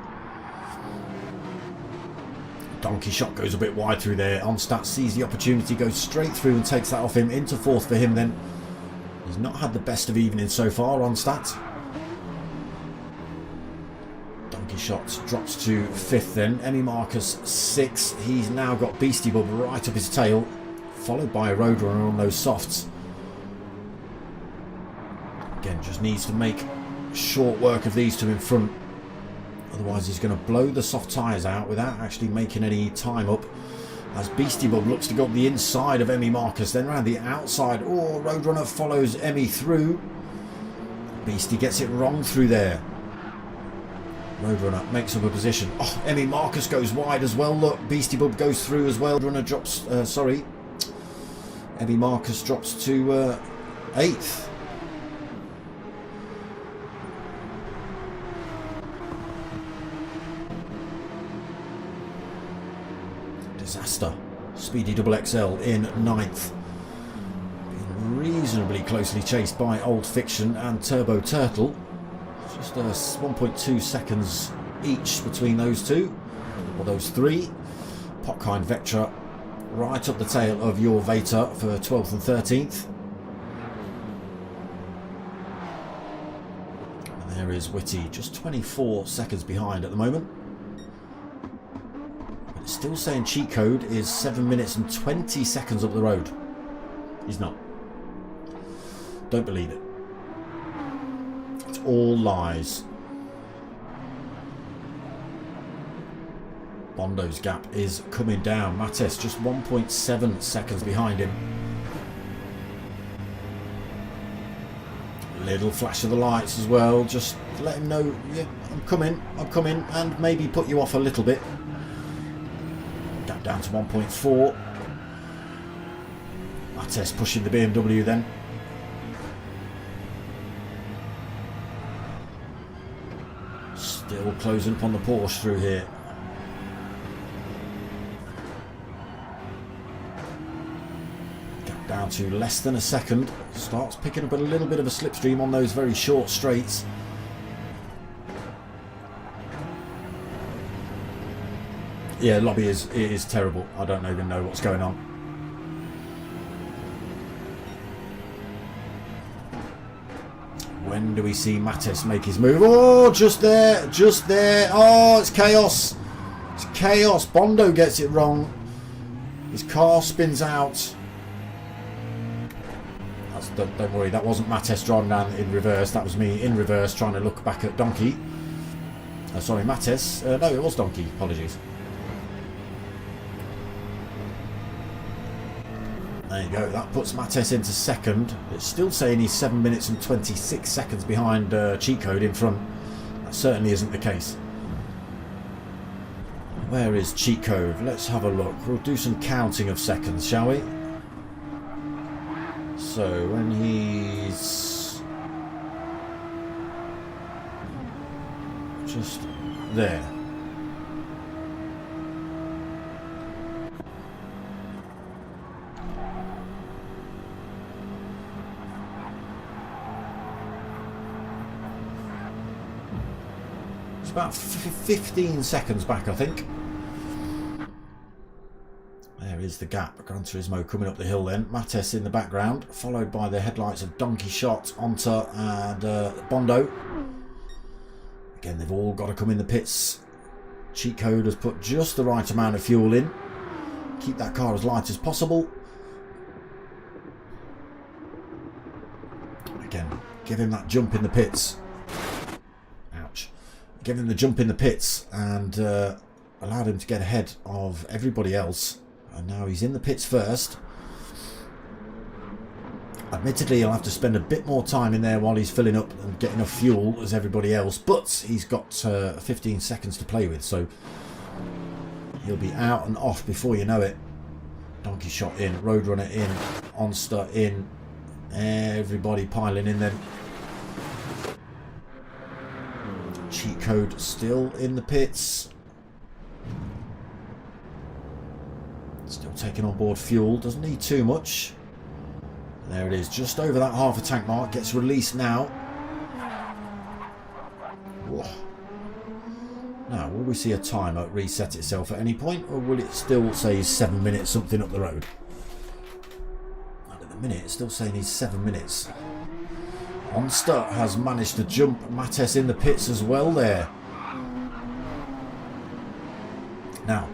[SPEAKER 1] Donkey shot goes a bit wide through there. Onstat sees the opportunity, goes straight through and takes that off him. Into fourth for him then. He's not had the best of evening so far, Onstat. Donkey shot drops to fifth then. Emmy Marcus sixth. He's now got Beastie Bub right up his tail, followed by a Roadrunner on those softs. Again, just needs to make short work of these two in front. Otherwise he's going to blow the soft tyres out without actually making any time up. As Beastie Bub looks to go up the inside of Emmy Marcus, then round the outside. Oh, Roadrunner follows Emmy through. Beastie gets it wrong through there. Roadrunner makes up a position. Oh, Emmy Marcus goes wide as well. Look, Beastie Bub goes through as well. Roadrunner drops, Emmy Marcus drops to 8th. Disaster. Speedy Double XL in 9th. Being reasonably closely chased by Old Fiction and Turbo Turtle. Just 1.2 seconds each between those two, or those three. Potkind Vectra right up the tail of your Vader for 12th and 13th. And there is Witty, just 24 seconds behind at the moment. Still saying cheat code is 7 minutes and 20 seconds up the road. He's not. Don't believe it. It's all lies. Bondo's gap is coming down. Mattes just 1.7 seconds behind him. Little flash of the lights as well. Just let him know, yeah, I'm coming, and maybe put you off a little bit. Down to 1.4. Mattes pushing the BMW then. Still closing up on the Porsche through here. Gap down to less than a second. Starts picking up a little bit of a slipstream on those very short straights. Yeah, lobby is terrible. I don't even know what's going on. When do we see Mattes make his move? Oh, just there, just there. Oh, it's chaos. It's chaos. Bondo gets it wrong. His car spins out. Don't worry, that wasn't Mattes driving down in reverse. That was me in reverse trying to look back at Donkey. Sorry, Mattes. No, it was Donkey. Apologies. There you go, that puts Mattes into second. It's still saying he's 7 minutes and 26 seconds behind cheat code in front. That certainly isn't the case. Where is cheat code? Let's have a look. We'll do some counting of seconds, shall we? So when he's just there. About 15 seconds back, I think. There is the gap. Gran Turismo coming up the hill then. Mattes in the background, followed by the headlights of Donkey Shot, Onta and Bondo. Again, they've all got to come in the pits. Cheat Code has put just the right amount of fuel in. Keep that car as light as possible. Again, give him that jump in the pits. Ouch. Give him the jump in the pits and allowed him to get ahead of everybody else. And now he's in the pits first. Admittedly, he'll have to spend a bit more time in there while he's filling up and getting enough fuel as everybody else. But he's got 15 seconds to play with, so he'll be out and off before you know it. Donkey Shot in, Roadrunner in, Onster in, everybody piling in then. Cheat Code still in the pits. Still taking on board fuel, doesn't need too much. There it is, just over that half a tank mark, gets released now. Whoa. Now, will we see a timer reset itself at any point, or will it still say 7 minutes something up the road? And at the minute, it's still saying he's 7 minutes. Onster has managed to jump Mattes in the pits as well there. Now,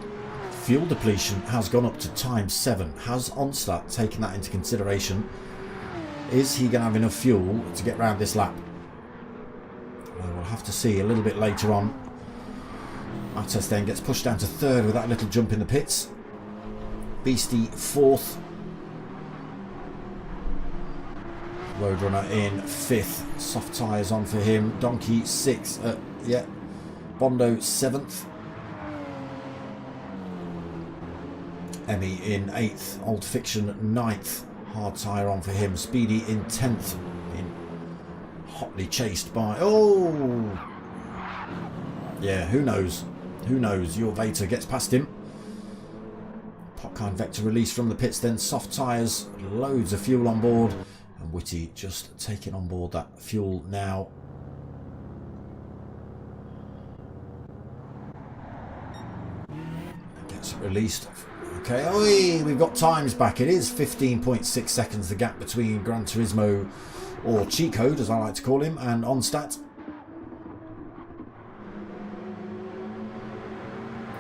[SPEAKER 1] fuel depletion has gone up to ×7. Has Onster taken that into consideration? Is he going to have enough fuel to get round this lap? Well, we'll have to see a little bit later on. Mattes then gets pushed down to 3rd with that little jump in the pits. Beastie 4th. Roadrunner in 5th. Soft tyres on for him. Donkey 6th. Yeah. Bondo 7th. Emmy in 8th. Old Fiction 9th. Hard tyre on for him. Speedy in 10th. Hotly chased by... Oh! Yeah, who knows? Who knows? Your Vader gets past him. Popcorn Vector release from the pits then. Soft tyres. Loads of fuel on board. And Whitty just taking on board that fuel now. Gets it released. Okay, oi, we've got times back. It is 15.6 seconds, the gap between Gran Turismo, or Cheat Code as I like to call him, and Onstat.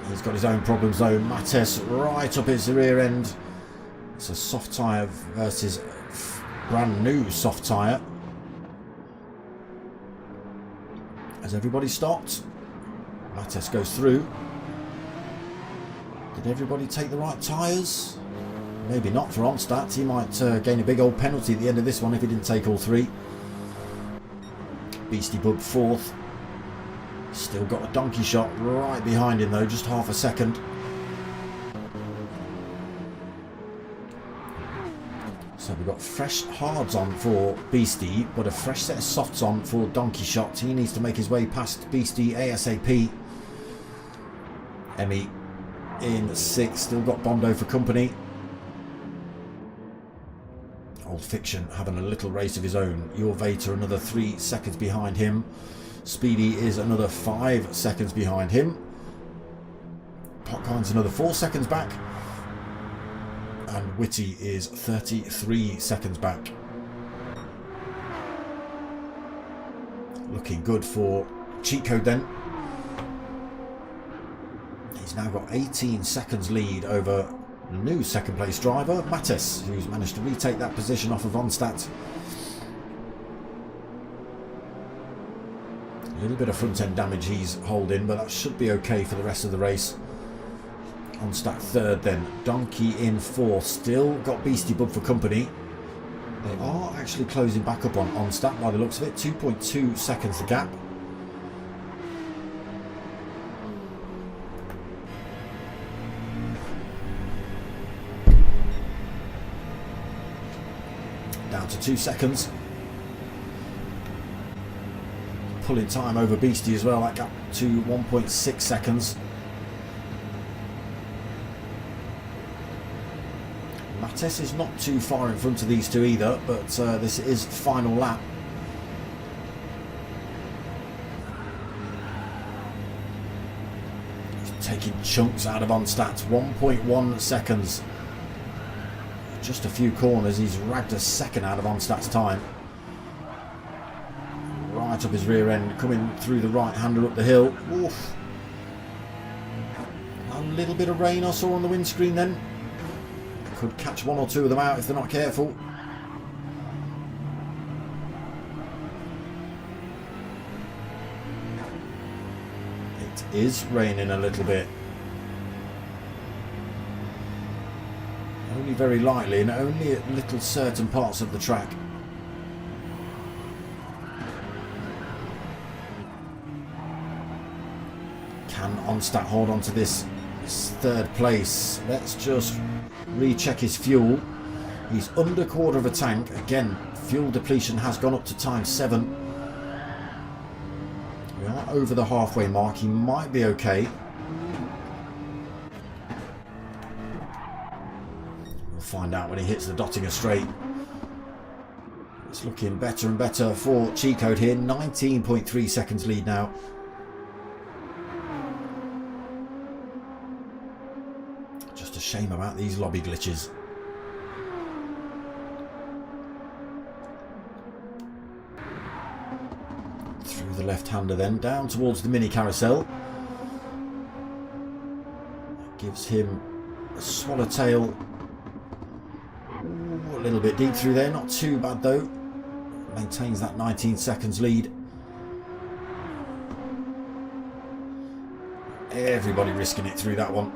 [SPEAKER 1] He's got his own problems though. Mattes right up his rear end. It's a soft tyre versus brand new soft tyre. Has everybody stopped? Mattes goes through. Did everybody take the right tyres? Maybe not for Onstat. He might gain a big old penalty at the end of this one if he didn't take all 3. Beastie Bub 4th. Still got a Donkey Shot right behind him though, just half a second. So we've got fresh hards on for Beastie, but a fresh set of softs on for Donkey Shot. He needs to make his way past Beastie ASAP. Emmy in 6th, still got Bondo for company. Old Fiction having a little race of his own. Your Vader another 3 seconds behind him. Speedy is another 5 seconds behind him. Popcorn's another 4 seconds back. And Whitty is 33 seconds back. Looking good for Cheat Code then. He's now got 18 seconds lead over the new second place driver, Mattes, who's managed to retake that position off of Onstat. A little bit of front end damage he's holding, but that should be okay for the rest of the race. Onstat 3rd then. Donkey in 4th. Still got Beastie Bub for company. They are actually closing back up on Onstat by the looks of it. 2.2 seconds the gap. Down to 2 seconds. Pulling time over Beastie as well. That gap to 1.6 seconds. Mattes is not too far in front of these two either, but this is final lap. He's taking chunks out of Onstat. 1.1 seconds. Just a few corners, he's ragged a second out of Onstat's time. Right right up his rear end, coming through the right-hander up the hill. Oof. A little bit of rain I saw on the windscreen then. Could catch one or two of them out if they're not careful. It is raining a little bit. Only very lightly and only at little certain parts of the track. Can Onstad hold on to this third place? Let's just recheck his fuel. He's under a quarter of a tank. Again, fuel depletion has gone up to ×7. We are over the halfway mark. He might be okay. We'll find out when he hits the Dottinger straight. It's looking better and better for Cheat Code here. 19.3 seconds lead now. Just a shame about these lobby glitches. Through the left-hander then, down towards the mini carousel. Gives him a swallowtail. Ooh, a little bit deep through there, not too bad though. Maintains that 19 seconds lead. Everybody risking it through that one.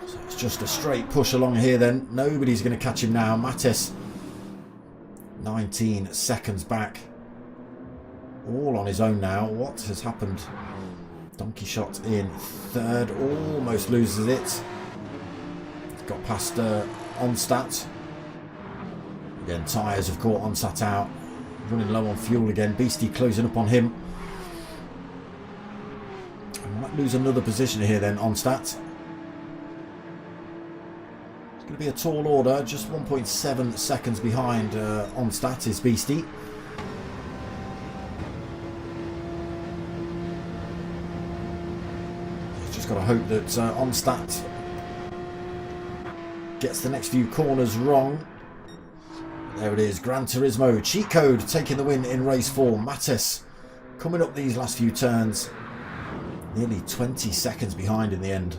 [SPEAKER 1] So it's just a straight push along here then. Nobody's going to catch him now. Mattes 19 seconds back. All on his own now. What has happened? Donkey Shot in third. Almost loses it. Got past Onstad. Again, tyres have caught Onstad out. Running low on fuel again. Beastie closing up on him. I might lose another position here then, Onstad. It's going to be a tall order. Just 1.7 seconds behind Onstad is Beastie. Just got to hope that Onstad gets the next few corners wrong. There it is, Gran Turismo. Cheat Code taking the win in race 4. Mattes coming up these last few turns. Nearly 20 seconds behind in the end.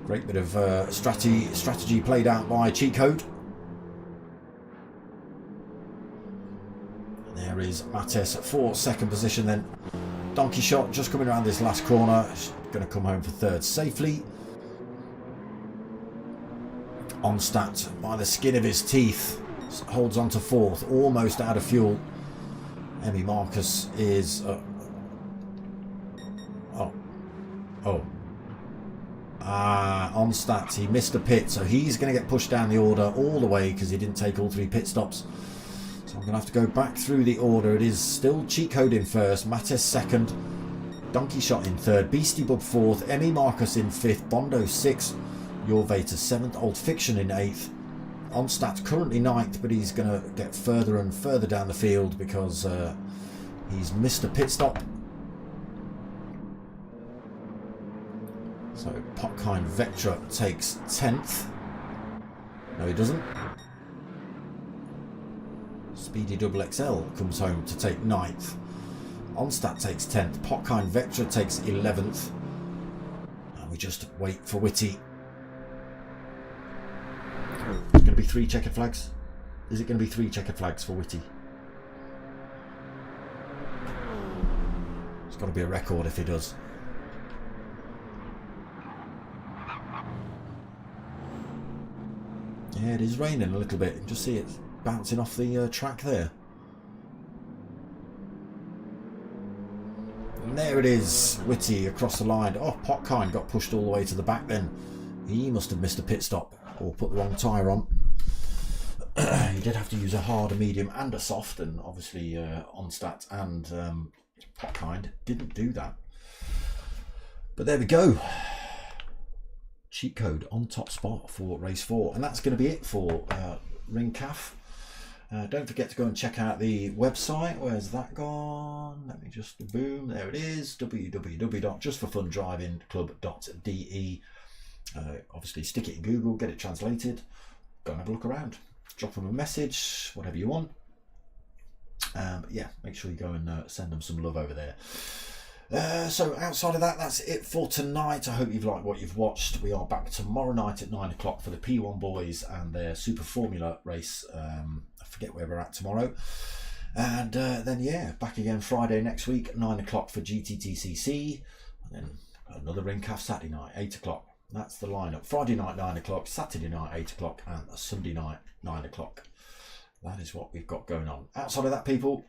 [SPEAKER 1] Great bit of strategy played out by Cheat Code. There is Mattes for second position then. Donkey Shot just coming around this last corner. Going to come home for third safely. Onstad by the skin of his teeth. Holds on to fourth, almost out of fuel. Emmy Marcus is Onstad, he missed a pit, so he's going to get pushed down the order all the way because he didn't take all 3 pit stops. So I'm going to have to go back through the order. It is still Cheat Code in first, Mattes second, Donkey Shot in third, Beastie Bub fourth, Emmy Marcus in fifth, Bondo sixth, Your Vader seventh, Old Fiction in eighth. Onstad currently 9th, but he's going to get further and further down the field because he's missed a pit stop. So Popkind Vectra takes 10th. No, he doesn't. Speedy Double XL comes home to take 9th. Onstad takes 10th. Popkind Vectra takes 11th. And we just wait for Whitty. It's going to be 3 checkered flags. Is it going to be 3 checkered flags for Whitty? It's got to be a record if he does. Yeah, it is raining a little bit. You can just see it bouncing off the track there. And there it is. Whitty across the line. Oh, Popkind got pushed all the way to the back then. He must have missed a pit stop. Or put the wrong tyre on. He did have to use a hard, a medium and a soft, and obviously Onstad and Popkind didn't do that. But there we go. Cheat Code on top spot for race 4, and that's going to be it for Ringcaf. Don't forget to go and check out the website. Where's that gone? Let me just boom. There it is. www.justforfundrivingclub.de. Obviously stick it in Google, get it translated, go and have a look around. drop them a message, whatever you want. Yeah, make sure you go and send them some love over there. So outside of that, that's it for tonight. I hope you've liked what you've watched. We are back tomorrow night at 9 o'clock for the P1 boys and their Super Formula race. I forget where we're at tomorrow. And then, yeah, back again Friday next week at 9 o'clock for GTTCC. And then another ring calf Saturday night, 8 o'clock. That's the lineup. Friday night, 9 o'clock. Saturday night, 8 o'clock. And Sunday night, 9 o'clock. That is what we've got going on. Outside of that, people,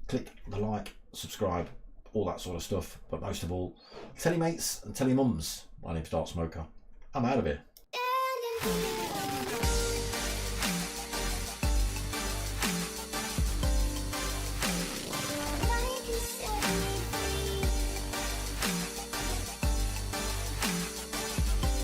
[SPEAKER 1] click the like, subscribe, all that sort of stuff. But most of all, tell your mates and tell your mums. My name's Dark Smoker. I'm out of here.